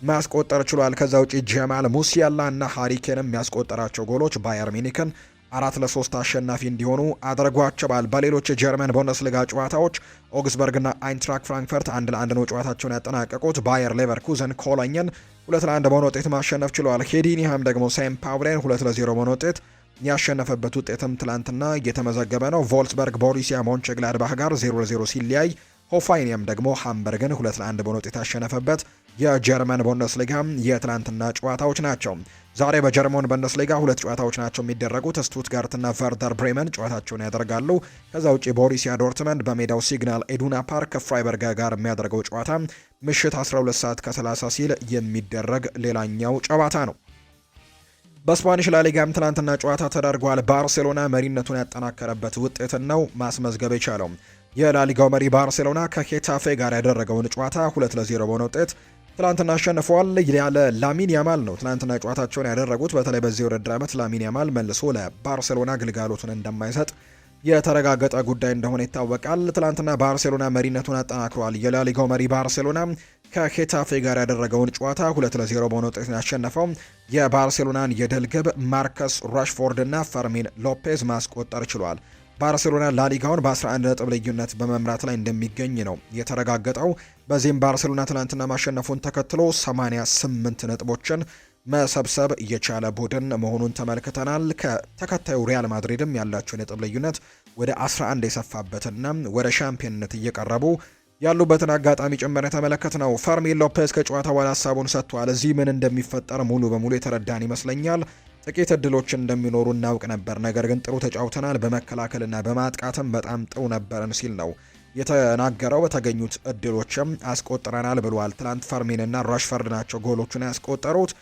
ማስቆጠር ችሏል። ከዛ ውጪ ጀማል ሙሲያላ እና ሃሪኬንም የሚያስቆጠራቸው ጎሎች ባየር ሚኒክን 4-3 አሸናፊ እንዲሆኑ አድርጓቸዋል። በሌሎች የጀርመን ቡንደስሊጋ ጨዋታዎች ኦግስበርግ እና አይንትራክ ፍራንክፈርት 1-1 ነው ጨዋታቸውን ያጠናቀቁት። ባየር ሌቨርኩዘን ኮሎኝን 2-1 በሆነ ውጤት ማሸነፍ ችሏል። ሄዲኒሃም ደግሞ ሴንት ፓውሊን 2-0 በሆነ ውጤት ያሸነፈበት ውጤትም ትላንትና እየተመዘገበ ነው። ቮልስበርግ ቦሩሲያ ሞንቸግላድባህ ጋር 0-0 ሲለያይ ሆፋይኒየም ደግሞ ሃምበርግን 2-1 በሆነ ውጤት ያሸነፈበት የጀርመን ቡንደስሊጋ የትላንትና ጨዋታዎች ናቸው። ዛሬ በጀርመን ቡንደስሊጋ 2 ጨዋታዎች ናቸው የሚደረጉት። ስቱትጋርትና ቨርደር ብሬመን ጨዋታቸውን ያደርጋሉ። ከዛ ውጪ ቦሩሲያ ዶርትመንድ በሜዳው ሲግናል ኢዱና ፓርክ ከፍራይበርግ ጋር የሚያደርገው ጨዋታ ምሽት 12 ሰዓት ከ30 ሲል የሚደረግ ሌላኛው ጨዋታ ነው። በስፓኒሽ ላሊጋም ትላንትና ጨዋታ ተደርጓል። ባርሴሎና መሪነቱን ያጠናከረበት ውጤትን ነው ማስመዝገብ የቻለው። የላሊጋው መሪ ባርሴሎና ከሄታፌ ጋር ያደረገውን ጨዋታ 2-0 በሆነ ውጤት ትላንትና አሸንፈዋል። ያለ ላሚን ያማል ነው ትላንትና ጨዋታቸውን ያደረጉት። በተለይ በዚህ ውድድር ዓመት ላሚን ያማል መልሶ ለባርሴሎና ግልጋሎቱን እንደማይሰጥ የተረጋገጠ ጉዳይ እንደሆነ ይታወቃል። ትላንትና ባርሴሎና መሪነቱን አጠናክሯል። የላሊጋው መሪ ባርሴሎና ከሄታፌ ጋር ያደረገውን ጨዋታ 2-0 በሆነ ውጤት ያሸነፈው የባርሴሎናን የድል ግብ ማርከስ ራሽፎርድ እና ፈርሚን ሎፔዝ ማስቆጠር ችሏል። ባርሴሎና ላሊጋውን በ11 ነጥብ ልዩነት በመምራት ላይ እንደሚገኝ ነው የተረጋገጠው። በዚህም ባርሴሎና ትናንትና ማሸነፉን ተከትሎ 88 ነጥቦችን መሰብሰብ የቻለ ቡድን መሆኑን ተመልክተናል። ከተከታዩ ሪያል ማድሪድም ያላቸው ነጥብ ልዩነት ወደ 11 የሰፋበትና ወደ ሻምፒዮንነት እየቀረቡ ያሉበትን አጋጣሚ ጭምር የተመለከት ነው። ፈርሚን ሎፔዝ ከጨዋታ በኋላ ሀሳቡን ሰጥቷል። እዚህ ምን እንደሚፈጠር ሙሉ በሙሉ የተረዳን ይመስለኛል። ጥቂት እድሎች እንደሚኖሩ እናውቅ ነበር፣ ነገር ግን ጥሩ ተጫውተናል። በመከላከልና በማጥቃትም በጣም ጥሩ ነበርን ሲል ነው የተናገረው። በተገኙት እድሎችም አስቆጥረናል ብሏል። ትላንት ፈርሚንና ራሽፈርድ ናቸው ጎሎቹን ያስቆጠሩት።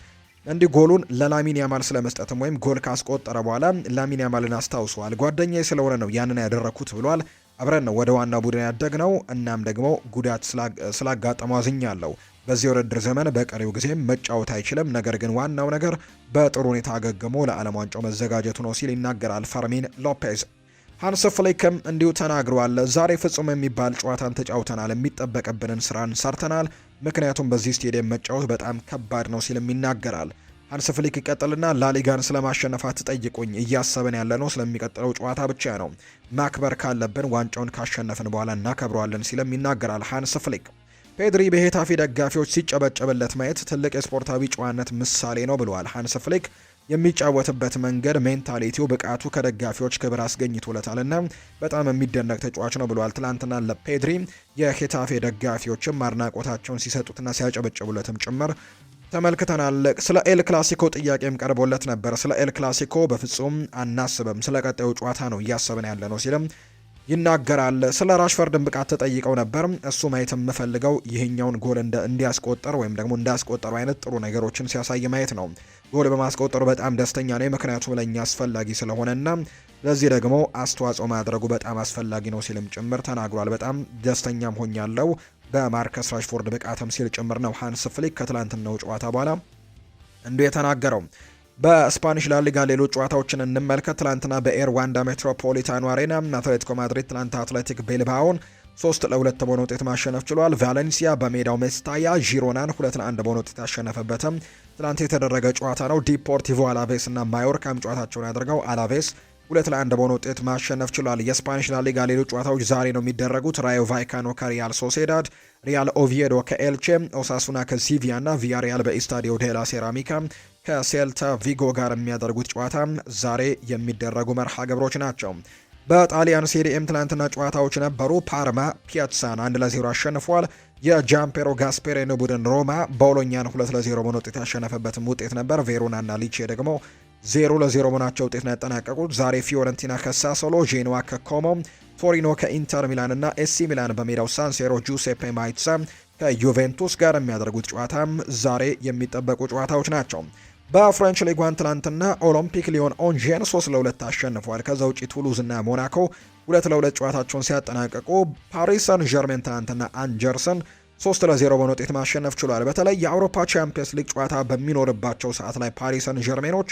እንዲህ ጎሉን ለላሚን ያማል ስለመስጠትም ወይም ጎል ካስቆጠረ በኋላ ላሚን ያማልን አስታውሰዋል። ጓደኛዬ ስለሆነ ነው ያንን ያደረኩት ብሏል። አብረን ነው ወደ ዋናው ቡድን ያደግነው፣ እናም ደግሞ ጉዳት ስላጋጠመው አዝኛለሁ። በዚህ ውድድር ዘመን በቀሪው ጊዜም መጫወት አይችልም፣ ነገር ግን ዋናው ነገር በጥሩ ሁኔታ አገግሞ ለዓለም ዋንጫው መዘጋጀቱ ነው ሲል ይናገራል ፈርሚን ሎፔዝ። ሃንስ ፍሊክም እንዲሁ ተናግረዋል። ዛሬ ፍጹም የሚባል ጨዋታን ተጫውተናል፣ የሚጠበቅብንን ስራን ሰርተናል፣ ምክንያቱም በዚህ ስቴዲየም መጫወት በጣም ከባድ ነው ሲልም ይናገራል። ሃንስ ፍሊክ ይቀጥልና ላሊጋን ስለማሸነፍ አትጠይቁኝ፣ እያሰብን ያለነው ስለሚቀጥለው ጨዋታ ብቻ ነው። ማክበር ካለብን ዋንጫውን ካሸነፍን በኋላ እናከብረዋለን ሲልም ይናገራል ሃንስ ፍሊክ። ፔድሪ በሄታፊ ደጋፊዎች ሲጨበጨብለት ማየት ትልቅ የስፖርታዊ ጨዋነት ምሳሌ ነው ብለዋል ሃንስ ፍሊክ። የሚጫወትበት መንገድ፣ ሜንታሊቲው፣ ብቃቱ ከደጋፊዎች ክብር አስገኝቶለታልና በጣም የሚደነቅ ተጫዋች ነው ብለዋል። ትላንትና ለፔድሪ የሄታፌ ደጋፊዎችም አድናቆታቸውን ሲሰጡትና ሲያጨበጭቡለትም ጭምር ተመልክተናል። ስለ ኤል ክላሲኮ ጥያቄም ቀርቦለት ነበር። ስለ ኤል ክላሲኮ በፍጹም አናስብም፣ ስለ ቀጣዩ ጨዋታ ነው እያሰብን ያለ ነው ሲልም ይናገራል። ስለ ራሽፈርድን ብቃት ተጠይቀው ነበር። እሱ ማየት የምፈልገው ይህኛውን ጎል እንዲያስቆጠር ወይም ደግሞ እንዳስቆጠሩ አይነት ጥሩ ነገሮችን ሲያሳይ ማየት ነው። ጎል በማስቆጠሩ በጣም ደስተኛ ነኝ፣ ምክንያቱም ለእኛ አስፈላጊ ስለሆነና ለዚህ ደግሞ አስተዋጽኦ ማድረጉ በጣም አስፈላጊ ነው ሲልም ጭምር ተናግሯል። በጣም ደስተኛም ሆኛለሁ በማርከስ ራሽፎርድ ብቃትም ሲል ጭምር ነው ሃንስ ፍሊክ ከትላንትናው ጨዋታ በኋላ እንዲሁ የተናገረው። በስፓኒሽ ላሊጋ ሌሎች ጨዋታዎችን እንመልከት። ትላንትና በኤር ዋንዳ ሜትሮፖሊታኖ አሬና አትሌቲኮ ማድሪድ ትላንት አትሌቲክ ቤልባኦን 3-2 በሆነ ውጤት ማሸነፍ ችሏል። ቫሌንሲያ በሜዳው ሜስታያ ዢሮናን 2-1 በሆነ ውጤት ያሸነፈበትም ትላንት የተደረገ ጨዋታ ነው። ዲፖርቲቮ አላቬስ እና ማዮርካም ጨዋታቸውን ያደርገው አላቬስ 2-1 በሆነ ውጤት ማሸነፍ ችሏል። የስፓኒሽ ላሊጋ ሌሎች ጨዋታዎች ዛሬ ነው የሚደረጉት። ራዮ ቫይካኖ ከሪያል ሶሴዳድ፣ ሪያል ኦቪዬዶ ከኤልቼ፣ ኦሳሱና ከሲቪያ እና ቪያሪያል በኢስታዲዮ ዴላ ሴራሚካ ከሴልታ ቪጎ ጋር የሚያደርጉት ጨዋታ ዛሬ የሚደረጉ መርሃ ግብሮች ናቸው። በጣሊያን ሴሪኤም ትናንትና ጨዋታዎች ነበሩ። ፓርማ ፒያትሳን 1-0 አሸንፏል። የጃምፔሮ ጋስፔሬኖ ቡድን ሮማ ቦሎኛን 2-0 በሆነ ውጤት ያሸነፈበትም ውጤት ነበር። ቬሮና እና ሊቼ ደግሞ 0-0 በሆናቸው ውጤት ነው ያጠናቀቁት። ዛሬ ፊዮረንቲና ከሳሶሎ፣ ጄኖዋ ከኮሞ፣ ቶሪኖ ከኢንተር ሚላን እና ኤሲ ሚላን በሜዳው ሳንሴሮ ጁሴፔ ማይትሳ ከዩቬንቱስ ጋር የሚያደርጉት ጨዋታም ዛሬ የሚጠበቁ ጨዋታዎች ናቸው። በፍሬንች ሊግ 1 ትላንትና ኦሎምፒክ ሊዮን ኦንጄን 3-2 አሸንፏል። ከዛ ውጪ ቱሉዝ እና ሞናኮ 2-2 ጨዋታቸውን ሲያጠናቀቁ ፓሪስ ሰን ዠርሜን ትላንትና አንጀርስን 3-0 በሆነ ውጤት ማሸነፍ ችሏል። በተለይ የአውሮፓ ቻምፒየንስ ሊግ ጨዋታ በሚኖርባቸው ሰዓት ላይ ፓሪስ ሰን ዠርሜኖች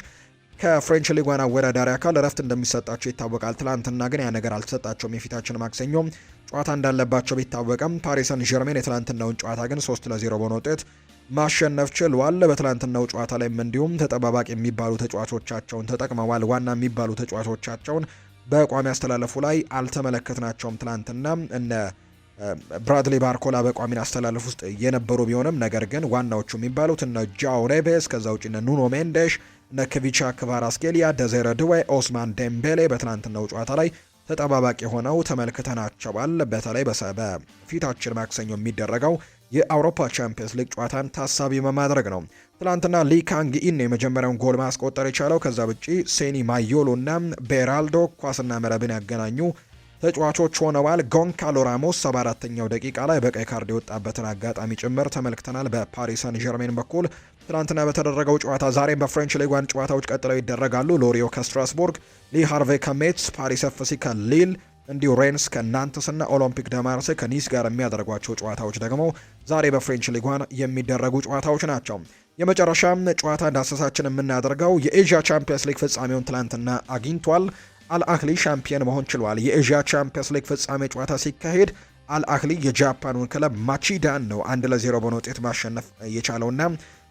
ከፍሬንች ሊግ 1 አወዳዳሪ አካል እረፍት እንደሚሰጣቸው ይታወቃል። ትላንትና ግን ያ ነገር አልተሰጣቸውም። የፊታችን ማክሰኞ ጨዋታ እንዳለባቸው ቢታወቅም ፓሪስ ሰን ዠርሜን የትላንትናውን ጨዋታ ግን 3-0 በሆነ ውጤት ማሸነፍ ችሏል። በትላንትናው ጨዋታ ላይም እንዲሁም ተጠባባቂ የሚባሉ ተጫዋቾቻቸውን ተጠቅመዋል። ዋና የሚባሉ ተጫዋቾቻቸውን በቋሚ አስተላለፉ ላይ አልተመለከትናቸውም። ትላንትና እነ ብራድሊ ባርኮላ በቋሚ አስተላለፍ ውስጥ የነበሩ ቢሆንም ነገር ግን ዋናዎቹ የሚባሉት እነ ጃኦ ኔቬስ፣ ከዛ ውጭ እነ ኑኖ ሜንዴሽ፣ እነ ክቪቻ ክቫራስኬሊያ፣ ደዜረ ድዌ፣ ኦስማን ዴምቤሌ በትላንትናው ጨዋታ ላይ ተጠባባቂ ሆነው ተመልክተናቸዋል። በተለይ በፊታችን ማክሰኞ የሚደረገው የአውሮፓ ቻምፒየንስ ሊግ ጨዋታን ታሳቢ በማድረግ ነው። ትላንትና ሊ ካንግ ኢን የመጀመሪያውን ጎል ማስቆጠር የቻለው። ከዛ ውጪ ሴኒ ማዮሎ እና ቤራልዶ ኳስና መረብን ያገናኙ ተጫዋቾች ሆነዋል። ጎንካሎ ራሞስ 74ኛው ደቂቃ ላይ በቀይ ካርድ የወጣበትን አጋጣሚ ጭምር ተመልክተናል። በፓሪስ ሰን ዠርሜን በኩል ትናንትና በተደረገው ጨዋታ ዛሬም በፍሬንች ሊግ 1 ጨዋታዎች ቀጥለው ይደረጋሉ። ሎሪዮ ከስትራስቡርግ፣ ሊ ሃርቬ ከሜትስ፣ ፓሪስ ኤፍሲ ከሊል እንዲሁ ሬንስ ከናንትስ እና ኦሎምፒክ ደማርሴ ከኒስ ጋር የሚያደርጓቸው ጨዋታዎች ደግሞ ዛሬ በፍሬንች ሊግ 1 የሚደረጉ ጨዋታዎች ናቸው። የመጨረሻም ጨዋታ እንዳሰሳችን የምናደርገው የኤዥያ ቻምፒየንስ ሊግ ፍጻሜውን ትላንትና አግኝቷል። አልአህሊ ሻምፒየን መሆን ችሏል። የኤዥያ ቻምፒየንስ ሊግ ፍጻሜ ጨዋታ ሲካሄድ አልአህሊ የጃፓኑን ክለብ ማቺዳን ነው 1-0 በሆነ ውጤት ማሸነፍ የቻለውና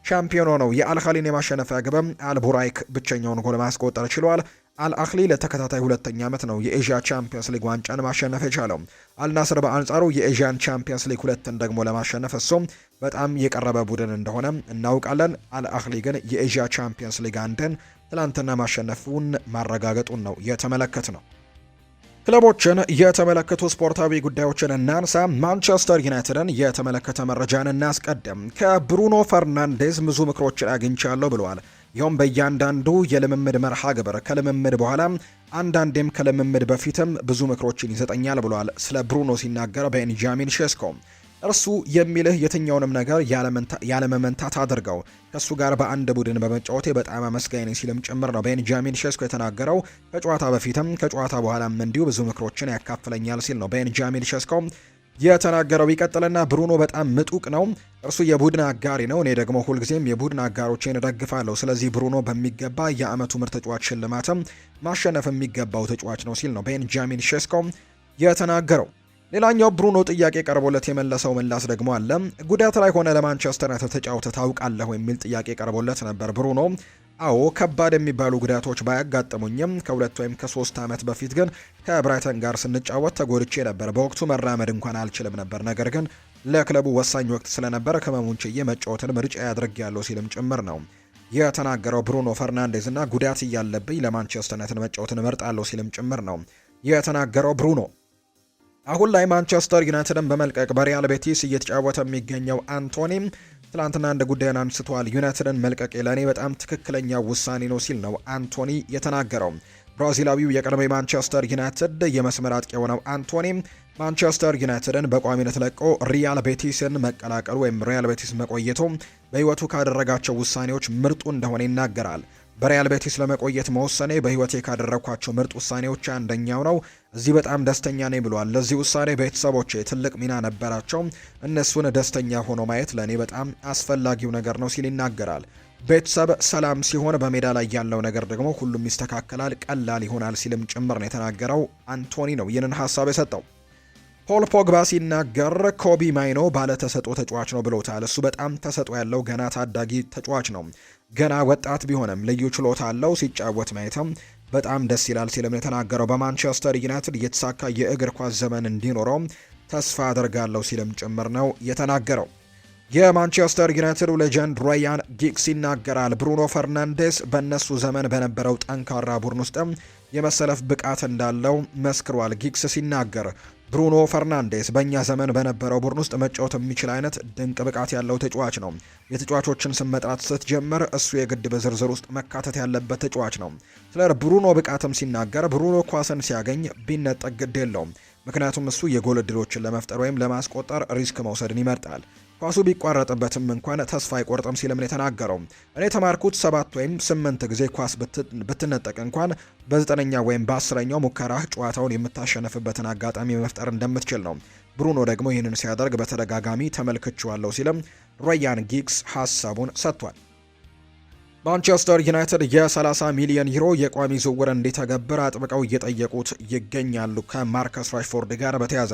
ሻምፒዮን ሆነው የአልአህሊን የማሸነፊያ ግብም አልቡራይክ ብቸኛውን ጎል ማስቆጠር ችሏል። አልአህሊ ለተከታታይ ሁለተኛ ዓመት ነው የኤዥያ ቻምፒየንስ ሊግ ዋንጫን ማሸነፍ የቻለው። አልናስር በአንጻሩ የኤዥያን ቻምፒየንስ ሊግ ሁለትን ደግሞ ለማሸነፍ እሱም በጣም የቀረበ ቡድን እንደሆነ እናውቃለን። አልአህሊ ግን የኤዥያ ቻምፒየንስ ሊግ አንድን ትላንትና ማሸነፉን ማረጋገጡን ነው የተመለከት ነው። ክለቦችን የተመለከቱ ስፖርታዊ ጉዳዮችን እናንሳ። ማንቸስተር ዩናይትድን የተመለከተ መረጃን እናስቀድም። ከብሩኖ ፈርናንዴዝ ብዙ ምክሮችን አግኝቻለሁ ብለዋል። ይኸውም በእያንዳንዱ የልምምድ መርሃ ግብር ከልምምድ በኋላ አንዳንዴም ከልምምድ በፊትም ብዙ ምክሮችን ይሰጠኛል ብለዋል። ስለ ብሩኖ ሲናገር ቤንጃሚን ሼስኮ እርሱ የሚልህ የትኛውንም ነገር ያለመመንታት አድርገው፣ ከእሱ ጋር በአንድ ቡድን በመጫወቴ በጣም አመስጋኝ ሲልም ጭምር ነው ቤንጃሚን ሼስኮ የተናገረው። ከጨዋታ በፊትም ከጨዋታ በኋላም እንዲሁ ብዙ ምክሮችን ያካፍለኛል ሲል ነው ቤንጃሚን ሼስኮ የተናገረው። ይቀጥልና ብሩኖ በጣም ምጡቅ ነው፣ እርሱ የቡድን አጋሪ ነው፣ እኔ ደግሞ ሁልጊዜም የቡድን አጋሮቼን እደግፋለሁ። ስለዚህ ብሩኖ በሚገባ የአመቱ ምርጥ ተጫዋች ሽልማትም ማሸነፍ የሚገባው ተጫዋች ነው ሲል ነው ቤንጃሚን ሼስኮ የተናገረው። ሌላኛው ብሩኖ ጥያቄ ቀርቦለት የመለሰው ምላስ ደግሞ አለ። ጉዳት ላይ ሆነ ለማንቸስተር ዩናይትድ ተጫውተህ ታውቃለህ የሚል ጥያቄ ቀርቦለት ነበር። ብሩኖ አዎ ከባድ የሚባሉ ጉዳቶች ባያጋጥሙኝም ከ2 ወይም ከ3 ዓመት በፊት ግን ከብራይተን ጋር ስንጫወት ተጎድቼ ነበር። በወቅቱ መራመድ እንኳን አልችልም ነበር፣ ነገር ግን ለክለቡ ወሳኝ ወቅት ስለነበረ ከመሙን ችዬ መጫወትን ምርጫ ያድርጌያለሁ ሲልም ጭምር ነው የተናገረው። ብሩኖ ፈርናንዴዝ እና ጉዳት እያለብኝ ለማንቸስተር ዩናይትድ መጫወትን እመርጣለሁ ሲልም ጭምር ነው የተናገረው ብሩኖ። አሁን ላይ ማንቸስተር ዩናይትድን በመልቀቅ በሪያል ቤቲስ እየተጫወተ የሚገኘው አንቶኒ ትላንትና አንድ ጉዳይን አንስቷል። ዩናይትድን መልቀቅ ለእኔ በጣም ትክክለኛ ውሳኔ ነው ሲል ነው አንቶኒ የተናገረው። ብራዚላዊው የቀድሞ ማንቸስተር ዩናይትድ የመስመር አጥቂ የሆነው አንቶኒ ማንቸስተር ዩናይትድን በቋሚነት ለቆ ሪያል ቤቲስን መቀላቀሉ ወይም ሪያል ቤቲስ መቆየቱ በሕይወቱ ካደረጋቸው ውሳኔዎች ምርጡ እንደሆነ ይናገራል። በሪያል ቤቲስ ለመቆየት መወሰኔ በህይወቴ ካደረኳቸው ምርጥ ውሳኔዎች አንደኛው ነው። እዚህ በጣም ደስተኛ ነኝ ብሏል። ለዚህ ውሳኔ ቤተሰቦቼ ትልቅ ሚና ነበራቸው። እነሱን ደስተኛ ሆኖ ማየት ለእኔ በጣም አስፈላጊው ነገር ነው ሲል ይናገራል። ቤተሰብ ሰላም ሲሆን በሜዳ ላይ ያለው ነገር ደግሞ ሁሉም ይስተካከላል፣ ቀላል ይሆናል ሲልም ጭምር ነው የተናገረው። አንቶኒ ነው ይህንን ሀሳብ የሰጠው። ፖል ፖግባ ሲናገር ኮቢ ማይኖ ባለ ተሰጥኦ ተጫዋች ነው ብሎታል። እሱ በጣም ተሰጥኦ ያለው ገና ታዳጊ ተጫዋች ነው። ገና ወጣት ቢሆንም ልዩ ችሎታ አለው። ሲጫወት ማየትም በጣም ደስ ይላል ሲልም የተናገረው። በማንቸስተር ዩናይትድ የተሳካ የእግር ኳስ ዘመን እንዲኖረው ተስፋ አደርጋለሁ ሲልም ጭምር ነው የተናገረው። የማንቸስተር ዩናይትድ ሌጀንድ ራያን ጊግስ ይናገራል። ብሩኖ ፈርናንዴስ በእነሱ ዘመን በነበረው ጠንካራ ቡድን ውስጥም የመሰለፍ ብቃት እንዳለው መስክሯል። ጊግስ ሲናገር ብሩኖ ፈርናንዴስ በእኛ ዘመን በነበረው ቡድን ውስጥ መጫወት የሚችል አይነት ድንቅ ብቃት ያለው ተጫዋች ነው። የተጫዋቾችን ስም መጥራት ስትጀምር እሱ የግድ በዝርዝር ውስጥ መካተት ያለበት ተጫዋች ነው። ስለ ብሩኖ ብቃትም ሲናገር ብሩኖ ኳስን ሲያገኝ ቢነጠቅ ግድ የለውም፣ ምክንያቱም እሱ የጎል ዕድሎችን ለመፍጠር ወይም ለማስቆጠር ሪስክ መውሰድን ይመርጣል። ኳሱ ቢቋረጥበትም እንኳን ተስፋ አይቆርጥም ሲልም ነው የተናገረው። እኔ የተማርኩት 7 ወይም 8 ጊዜ ኳስ ብትነጠቅ እንኳን በ9ኛ ወይም በ10ኛው ሙከራ ጨዋታውን የምታሸንፍበትን አጋጣሚ መፍጠር እንደምትችል ነው። ብሩኖ ደግሞ ይህንን ሲያደርግ በተደጋጋሚ ተመልክቼዋለሁ ሲልም ራያን ጊግስ ሀሳቡን ሰጥቷል። ማንቸስተር ዩናይትድ የ30 ሚሊዮን ዩሮ የቋሚ ዝውውር እንዲተገብር አጥብቀው እየጠየቁት ይገኛሉ ከማርከስ ራሽፎርድ ጋር በተያዘ።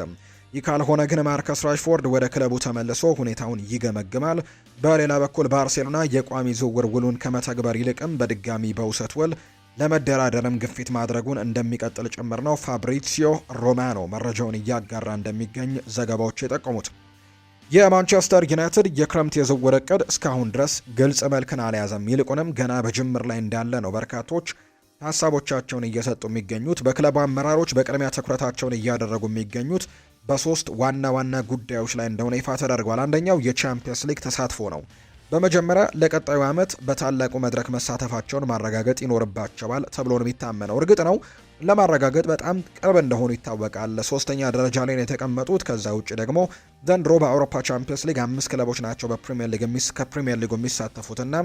ይህ ካልሆነ ግን ማርከስ ራሽፎርድ ወደ ክለቡ ተመልሶ ሁኔታውን ይገመግማል። በሌላ በኩል ባርሴሎና የቋሚ ዝውውር ውሉን ከመተግበር ይልቅም በድጋሚ በውሰት ውል ለመደራደርም ግፊት ማድረጉን እንደሚቀጥል ጭምር ነው ፋብሪሲዮ ሮማኖ መረጃውን እያጋራ እንደሚገኝ ዘገባዎች የጠቆሙት። የማንቸስተር ዩናይትድ የክረምት የዝውውር እቅድ እስካሁን ድረስ ግልጽ መልክን አልያዘም። ይልቁንም ገና በጅምር ላይ እንዳለ ነው በርካቶች ሀሳቦቻቸውን እየሰጡ የሚገኙት። በክለቡ አመራሮች በቅድሚያ ትኩረታቸውን እያደረጉ የሚገኙት በሶስት ዋና ዋና ጉዳዮች ላይ እንደሆነ ይፋ ተደርጓል። አንደኛው የቻምፒየንስ ሊግ ተሳትፎ ነው። በመጀመሪያ ለቀጣዩ ዓመት በታላቁ መድረክ መሳተፋቸውን ማረጋገጥ ይኖርባቸዋል ተብሎ ነው የሚታመነው። እርግጥ ነው ለማረጋገጥ በጣም ቅርብ እንደሆኑ ይታወቃል። 3ኛ ደረጃ ላይ ነው የተቀመጡት። ከዛ ውጭ ደግሞ ዘንድሮ በአውሮፓ ቻምፒየንስ ሊግ 5 ክለቦች ናቸው ከፕሪሚየር ሊጉ የሚሳተፉትና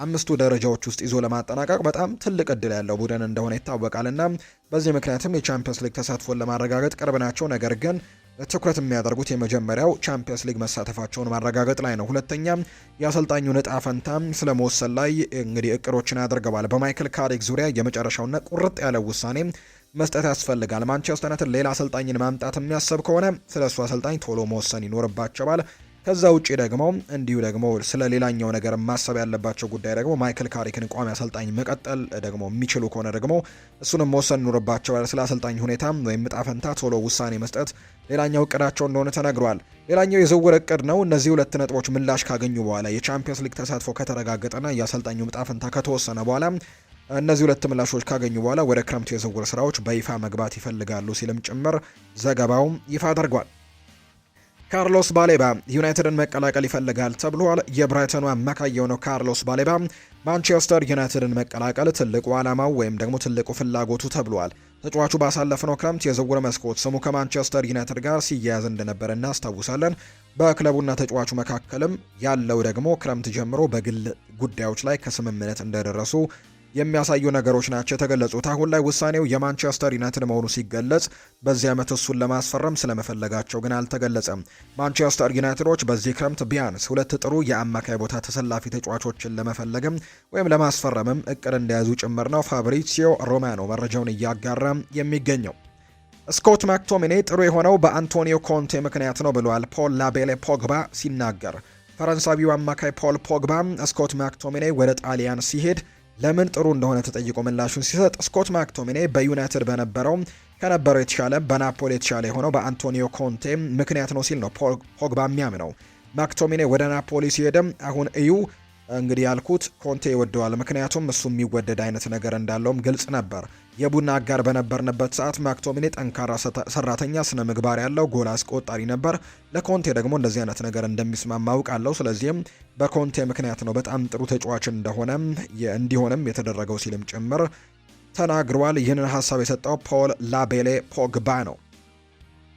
5ቱ ደረጃዎች ውስጥ ይዞ ለማጠናቀቅ በጣም ትልቅ እድል ያለው ቡድን እንደሆነ ይታወቃልና በዚህ ምክንያትም የቻምፒየንስ ሊግ ተሳትፎን ለማረጋገጥ ቅርብ ናቸው። ነገር ግን ትኩረት የሚያደርጉት የመጀመሪያው ቻምፒየንስ ሊግ መሳተፋቸውን ማረጋገጥ ላይ ነው። ሁለተኛ የአሰልጣኙን ዕጣ ፈንታ ስለመወሰን ላይ እንግዲህ እቅዶችን አድርገዋል። በማይክል ካሪክ ዙሪያ የመጨረሻውና ቁርጥ ያለው ውሳኔ መስጠት ያስፈልጋል። ማንቸስተር ዩናይትድ ሌላ አሰልጣኝን ማምጣት የሚያስብ ከሆነ ስለ እሱ አሰልጣኝ ቶሎ መወሰን ይኖርባቸዋል። ከዛ ውጪ ደግሞ እንዲሁ ደግሞ ስለ ሌላኛው ነገር ማሰብ ያለባቸው ጉዳይ ደግሞ ማይክል ካሪክን ቋሚ አሰልጣኝ መቀጠል ደግሞ የሚችሉ ከሆነ ደግሞ እሱንም መወሰን ይኖርባቸዋል። ስለ አሰልጣኝ ሁኔታ ወይም ዕጣ ፈንታ ቶሎ ውሳኔ መስጠት ሌላኛው እቅዳቸው እንደሆነ ተነግሯል። ሌላኛው የዝውውር እቅድ ነው። እነዚህ ሁለት ነጥቦች ምላሽ ካገኙ በኋላ የቻምፒየንስ ሊግ ተሳትፎ ከተረጋገጠና የአሰልጣኙ ዕጣ ፈንታ ከተወሰነ በኋላ እነዚህ ሁለት ምላሾች ካገኙ በኋላ ወደ ክረምቱ የዝውውር ስራዎች በይፋ መግባት ይፈልጋሉ ሲልም ጭምር ዘገባው ይፋ አድርጓል። ካርሎስ ባሌባ ዩናይትድን መቀላቀል ይፈልጋል ተብሏል። የብራይተኑ አማካይ የሆነው ካርሎስ ባሌባ ማንቸስተር ዩናይትድን መቀላቀል ትልቁ ዓላማው ወይም ደግሞ ትልቁ ፍላጎቱ ተብሏል። ተጫዋቹ ባሳለፍነው ክረምት የዝውውር መስኮት ስሙ ከማንቸስተር ዩናይትድ ጋር ሲያያዝ እንደነበረ እናስታውሳለን። በክለቡና ተጫዋቹ መካከልም ያለው ደግሞ ክረምት ጀምሮ በግል ጉዳዮች ላይ ከስምምነት እንደደረሱ የሚያሳዩ ነገሮች ናቸው የተገለጹት። አሁን ላይ ውሳኔው የማንቸስተር ዩናይትድ መሆኑ ሲገለጽ በዚህ ዓመት እሱን ለማስፈረም ስለመፈለጋቸው ግን አልተገለጸም። ማንቸስተር ዩናይትዶች በዚህ ክረምት ቢያንስ 2 ጥሩ የአማካይ ቦታ ተሰላፊ ተጫዋቾችን ለመፈለግም ወይም ለማስፈረምም እቅድ እንደያዙ ጭምር ነው ፋብሪሲዮ ሮማኖ መረጃውን እያጋራ የሚገኘው። ስኮት ማክቶሚኔ ጥሩ የሆነው በአንቶኒዮ ኮንቴ ምክንያት ነው ብለዋል ፖል ላቤሌ ፖግባ ሲናገር። ፈረንሳዊው አማካይ ፖል ፖግባ ስኮት ማክቶሚኔ ወደ ጣሊያን ሲሄድ ለምን ጥሩ እንደሆነ ተጠይቆ ምላሹን ሲሰጥ ስኮት ማክቶሚኔ በዩናይትድ ከነበረው የተሻለ በናፖሊ የተሻለ የሆነው በአንቶኒዮ ኮንቴ ምክንያት ነው ሲል ነው ፖግባ የሚያምነው። ማክቶሚኔ ወደ ናፖሊ ሲሄድም አሁን እዩ እንግዲህ ያልኩት ኮንቴ ይወደዋል፣ ምክንያቱም እሱ የሚወደድ አይነት ነገር እንዳለውም ግልጽ ነበር። የቡና አጋር በነበርንበት ሰዓት ማክቶሚኔ ጠንካራ ሰራተኛ፣ ስነ ምግባር ያለው ጎል አስቆጣሪ ነበር። ለኮንቴ ደግሞ እንደዚህ አይነት ነገር እንደሚስማማ አውቃለሁ። ስለዚህም በኮንቴ ምክንያት ነው በጣም ጥሩ ተጫዋች እንዲሆንም የተደረገው ሲልም ጭምር ተናግሯል። ይህንን ሀሳብ የሰጠው ፖል ላቤሌ ፖግባ ነው።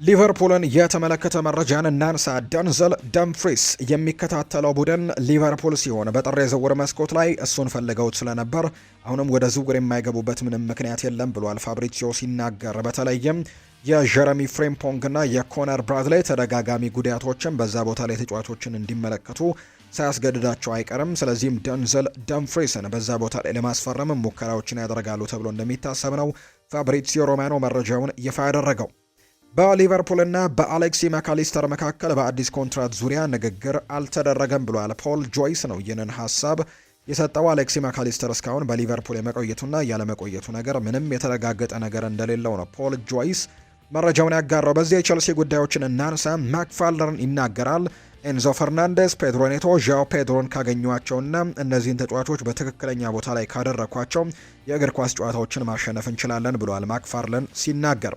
ሊቨርፑልን የተመለከተ መረጃን እናንሳ። ደንዘል ደምፍሪስ የሚከታተለው ቡድን ሊቨርፑል ሲሆን በጥር የዝውውር መስኮት ላይ እሱን ፈልገውት ስለነበር አሁንም ወደ ዝውውር የማይገቡበት ምንም ምክንያት የለም ብሏል ፋብሪሲዮ ሲናገር። በተለይም የጀረሚ ፍሬምፖንግ እና የኮነር ብራድሌይ ተደጋጋሚ ጉዳቶችን በዛ ቦታ ላይ ተጫዋቾችን እንዲመለከቱ ሳያስገድዳቸው አይቀርም። ስለዚህም ደንዘል ደምፍሪስን በዛ ቦታ ላይ ለማስፈረም ሙከራዎችን ያደርጋሉ ተብሎ እንደሚታሰብ ነው ፋብሪሲዮ ሮማኖ መረጃውን ይፋ ያደረገው። በሊቨርፑልና በአሌክሲ ማካሊስተር መካከል በአዲስ ኮንትራት ዙሪያ ንግግር አልተደረገም ብሏል ፖል ጆይስ ነው ይህንን ሀሳብ የሰጠው። አሌክሲ ማካሊስተር እስካሁን በሊቨርፑል የመቆየቱና ያለመቆየቱ ነገር ምንም የተረጋገጠ ነገር እንደሌለው ነው ፖል ጆይስ መረጃውን ያጋራው። በዚህ የቼልሲ ጉዳዮችን እናንሳ። ማክፋርለርን ይናገራል። ኤንዞ ፈርናንዴስ፣ ፔድሮ ኔቶ፣ ዣኦ ፔድሮን ካገኟቸውና እነዚህን ተጫዋቾች በትክክለኛ ቦታ ላይ ካደረኳቸው የእግር ኳስ ጨዋታዎችን ማሸነፍ እንችላለን ብሏል ማክፋርለን ሲናገር።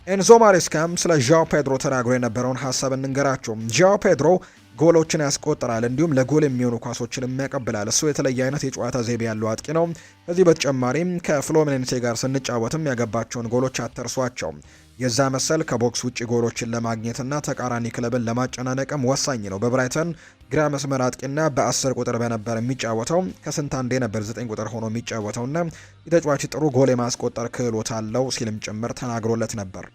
ኤንዞ ማሬስካም ስለ ዣኦ ፔድሮ ተናግሮ የነበረውን ሀሳብ እንንገራቸው። ዣኦ ፔድሮ ጎሎችን ያስቆጥራል፣ እንዲሁም ለጎል የሚሆኑ ኳሶችን ያቀብላል። እሱ የተለየ አይነት የጨዋታ ዘይቤ ያለው አጥቂ ነው። ከዚህ በተጨማሪም ከፍሎሚኔንሴ ጋር ስንጫወትም ያገባቸውን ጎሎች አተርሷቸው። የዛ መሰል ከቦክስ ውጪ ጎሎችን ለማግኘትና ተቃራኒ ክለብን ለማጨናነቅም ወሳኝ ነው። በብራይተን ግራ መስመር አጥቂና በ10 ቁጥር በነበር የሚጫወተው ከስንት አንዴ ነበር 9 ቁጥር ሆኖ የሚጫወተውና የተጫዋች ጥሩ ጎል የማስቆጠር ክህሎት አለው ሲልም ጭምር ተናግሮለት ነበር።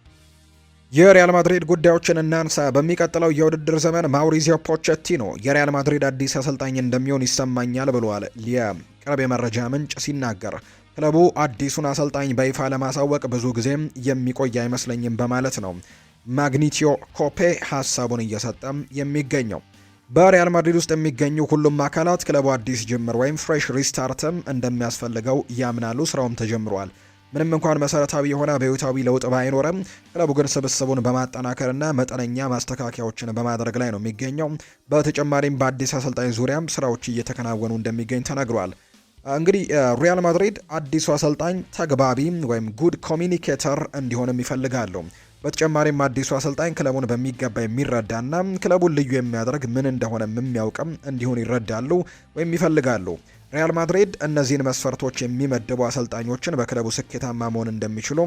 የሪያል ማድሪድ ጉዳዮችን እናንሳ። በሚቀጥለው የውድድር ዘመን ማውሪዚዮ ፖቼቲኖ የሪያል ማድሪድ አዲስ አሰልጣኝ እንደሚሆን ይሰማኛል ብለዋል የቅርብ የመረጃ ምንጭ ሲናገር። ክለቡ አዲሱን አሰልጣኝ በይፋ ለማሳወቅ ብዙ ጊዜም የሚቆይ አይመስለኝም በማለት ነው ማግኒቲዮ ኮፔ ሀሳቡን እየሰጠም የሚገኘው። በሪያል ማድሪድ ውስጥ የሚገኙ ሁሉም አካላት ክለቡ አዲስ ጅምር ወይም ፍሬሽ ሪስታርትም እንደሚያስፈልገው ያምናሉ። ስራውም ተጀምሯል። ምንም እንኳን መሰረታዊ የሆነ አብዮታዊ ለውጥ ባይኖርም ክለቡ ግን ስብስቡን በማጠናከርና መጠነኛ ማስተካከያዎችን በማድረግ ላይ ነው የሚገኘው። በተጨማሪም በአዲስ አሰልጣኝ ዙሪያም ስራዎች እየተከናወኑ እንደሚገኝ ተነግሯል። እንግዲህ ሪያል ማድሪድ አዲሱ አሰልጣኝ ተግባቢ ወይም ጉድ ኮሚኒኬተር እንዲሆንም ይፈልጋሉ። በተጨማሪም አዲሱ አሰልጣኝ ክለቡን በሚገባ የሚረዳና ክለቡን ልዩ የሚያደርግ ምን እንደሆነ የሚያውቅም እንዲሆን ይረዳሉ ወይም ይፈልጋሉ። ሪያል ማድሪድ እነዚህን መስፈርቶች የሚመድቡ አሰልጣኞችን በክለቡ ስኬታማ መሆን እንደሚችሉ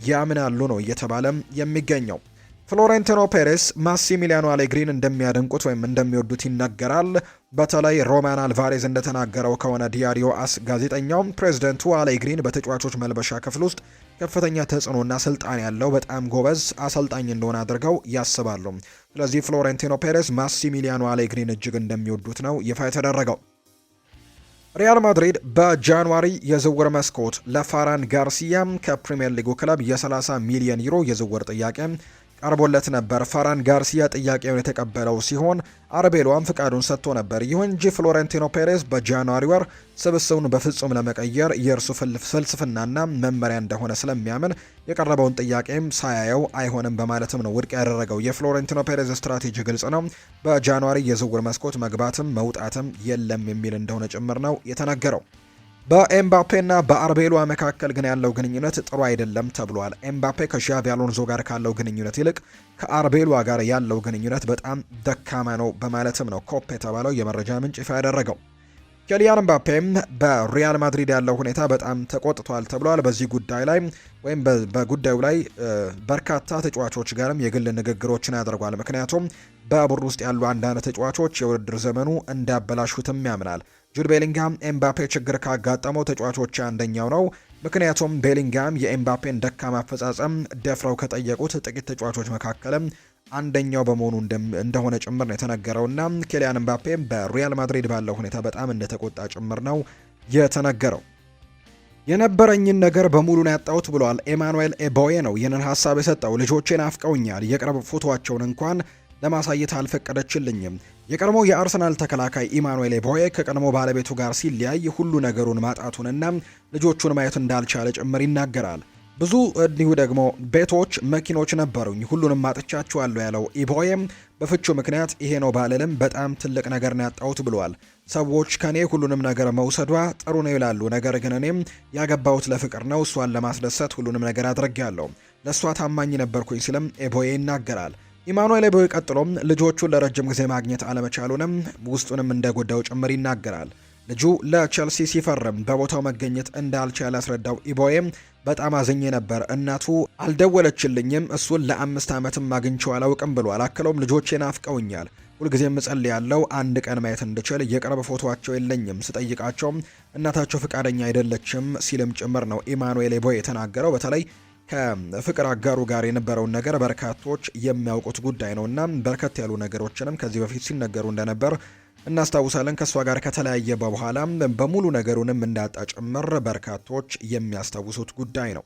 ያምናሉ ነው እየተባለ የሚገኘው። ፍሎሬንቲኖ ፔሬስ ማሲሚሊያኖ አሌግሪን እንደሚያደንቁት ወይም እንደሚወዱት ይነገራል። በተለይ ሮማን አልቫሬዝ እንደተናገረው ከሆነ ዲያሪዮ አስ ጋዜጠኛው ፕሬዝደንቱ አሌግሪን በተጫዋቾች መልበሻ ክፍል ውስጥ ከፍተኛ ተጽዕኖና ስልጣን ያለው በጣም ጎበዝ አሰልጣኝ እንደሆነ አድርገው ያስባሉ። ስለዚህ ፍሎሬንቲኖ ፔሬስ ማሲሚሊያኖ አሌግሪን እጅግ እንደሚወዱት ነው ይፋ የተደረገው። ሪያል ማድሪድ በጃንዋሪ የዝውውር መስኮት ለፋራን ጋርሲያ ከፕሪሚየር ሊጉ ክለብ የ30 ሚሊዮን ዩሮ የዝውውር ጥያቄ ቀርቦለት ነበር። ፋራን ጋርሲያ ጥያቄውን የተቀበለው ሲሆን አርቤሎዋም ፍቃዱን ሰጥቶ ነበር። ይሁን እንጂ ፍሎሬንቲኖ ፔሬዝ በጃንዋሪ ወር ስብስቡን በፍጹም ለመቀየር የእርሱ ፍልስፍናና መመሪያ እንደሆነ ስለሚያምን የቀረበውን ጥያቄም ሳያየው አይሆንም በማለትም ነው ውድቅ ያደረገው። የፍሎሬንቲኖ ፔሬዝ ስትራቴጂ ግልጽ ነው። በጃንዋሪ የዝውውር መስኮት መግባትም መውጣትም የለም የሚል እንደሆነ ጭምር ነው የተነገረው። በኤምባፔና በአርቤሎዋ መካከል ግን ያለው ግንኙነት ጥሩ አይደለም ተብሏል። ኤምባፔ ከዣቪ አሎንዞ ጋር ካለው ግንኙነት ይልቅ ከአርቤሎዋ ጋር ያለው ግንኙነት በጣም ደካማ ነው በማለትም ነው ኮፕ የተባለው የመረጃ ምንጭ ይፋ ያደረገው። ኬሊያን ኤምባፔም በሪያል ማድሪድ ያለው ሁኔታ በጣም ተቆጥቷል ተብሏል። በዚህ ጉዳይ ላይ ወይም በጉዳዩ ላይ በርካታ ተጫዋቾች ጋርም የግል ንግግሮችን ያደርጓል። ምክንያቱም በቡድን ውስጥ ያሉ አንዳንድ ተጫዋቾች የውድድር ዘመኑ እንዳበላሹትም ያምናል። ጁድ ቤሊንጋም ኤምባፔ ችግር ካጋጠመው ተጫዋቾች አንደኛው ነው። ምክንያቱም ቤሊንጋም የኤምባፔን ደካማ አፈጻጸም ደፍረው ከጠየቁት ጥቂት ተጫዋቾች መካከልም አንደኛው በመሆኑ እንደሆነ ጭምር ነው የተነገረውና ኬሊያን ኤምባፔ በሪያል ማድሪድ ባለው ሁኔታ በጣም እንደተቆጣ ጭምር ነው የተነገረው። የነበረኝን ነገር በሙሉ ነው ያጣሁት ብሏል። ኤማኑኤል ኤቦዬ ነው ይህንን ሀሳብ የሰጠው። ልጆቼን አፍቀውኛል። የቅርብ ፎቶአቸውን እንኳን ለማሳየት አልፈቀደችልኝም። የቀድሞው የአርሰናል ተከላካይ ኢማኑኤል ኤቦዬ ከቀድሞ ባለቤቱ ጋር ሲለያይ ሁሉ ነገሩን ማጣቱንና ልጆቹን ማየት እንዳልቻለ ጭምር ይናገራል። ብዙ እንዲሁ ደግሞ ቤቶች፣ መኪኖች ነበሩኝ፣ ሁሉንም ማጥቻቸዋለሁ ያለው ኢቦዬም በፍቹ ምክንያት ይሄ ነው ባልልም በጣም ትልቅ ነገር ነው ያጣሁት ብለዋል። ሰዎች ከኔ ሁሉንም ነገር መውሰዷ ጥሩ ነው ይላሉ፣ ነገር ግን እኔም ያገባሁት ለፍቅር ነው። እሷን ለማስደሰት ሁሉንም ነገር አድርጌያለሁ። ለእሷ ታማኝ ነበርኩኝ ሲልም ኤቦዬ ይናገራል። ኢማኑኤል ኤቦዬ ቀጥሎም ልጆቹን ለረጅም ጊዜ ማግኘት አለመቻሉንም ውስጡንም እንደጎዳው ጭምር ይናገራል። ልጁ ለቼልሲ ሲፈርም በቦታው መገኘት እንዳልቻለ ያስረዳው ኢቦዬም በጣም አዝኜ ነበር። እናቱ አልደወለችልኝም። እሱን ለ5 ዓመትም አግኝቼው አላውቅም ብሏል። አክሎም ልጆቼን አፍቀውኛል። ሁልጊዜም እጸልያለሁ አንድ ቀን ማየት እንድችል። የቅርብ ፎቶቸው የለኝም። ስጠይቃቸውም እናታቸው ፍቃደኛ አይደለችም ሲልም ጭምር ነው ኢማኑኤል ኤቦዬ የተናገረው። በተለይ ከፍቅር አጋሩ ጋር የነበረውን ነገር በርካቶች የሚያውቁት ጉዳይ ነው እና በርከት ያሉ ነገሮችንም ከዚህ በፊት ሲነገሩ እንደነበር እናስታውሳለን። ከእሷ ጋር ከተለያየ በኋላ በሙሉ ነገሩንም እንዳጣ ጭምር በርካቶች የሚያስታውሱት ጉዳይ ነው።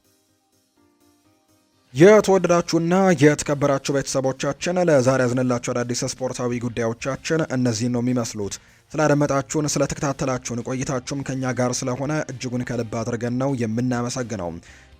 የተወደዳችሁና የተከበራችሁ ቤተሰቦቻችን ለዛሬ ያዝንላችሁ አዳዲስ ስፖርታዊ ጉዳዮቻችን እነዚህን ነው የሚመስሉት። ስላደመጣችሁን፣ ስለተከታተላችሁን ቆይታችሁም ከኛ ጋር ስለሆነ እጅጉን ከልብ አድርገን ነው የምናመሰግነው።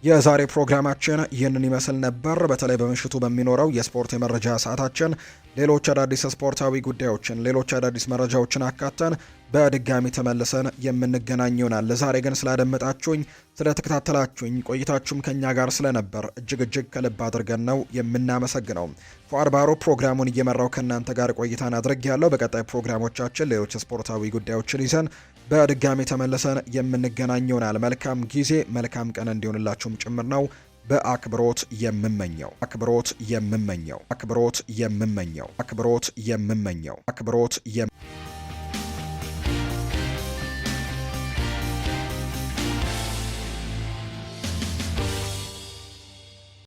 የዛሬ ፕሮግራማችን ይህንን ይመስል ነበር። በተለይ በምሽቱ በሚኖረው የስፖርት የመረጃ ሰዓታችን ሌሎች አዳዲስ ስፖርታዊ ጉዳዮችን፣ ሌሎች አዳዲስ መረጃዎችን አካተን በድጋሚ ተመልሰን የምንገናኝ ይሆናል። ለዛሬ ግን ስላደመጣችሁኝ፣ ስለተከታተላችሁኝ፣ ቆይታችሁም ከኛ ጋር ስለነበር እጅግ ከልብ አድርገን ነው የምናመሰግነው። ፉአድ ባሮ ፕሮግራሙን እየመራው ከእናንተ ጋር ቆይታን አድርጌያለሁ። በቀጣይ ፕሮግራሞቻችን ሌሎች ስፖርታዊ ጉዳዮችን ይዘን በድጋሚ ተመልሰን የምንገናኝ ይሆናል። መልካም ጊዜ፣ መልካም ቀን እንዲሆንላችሁም ጭምር ነው በአክብሮት የምመኘው።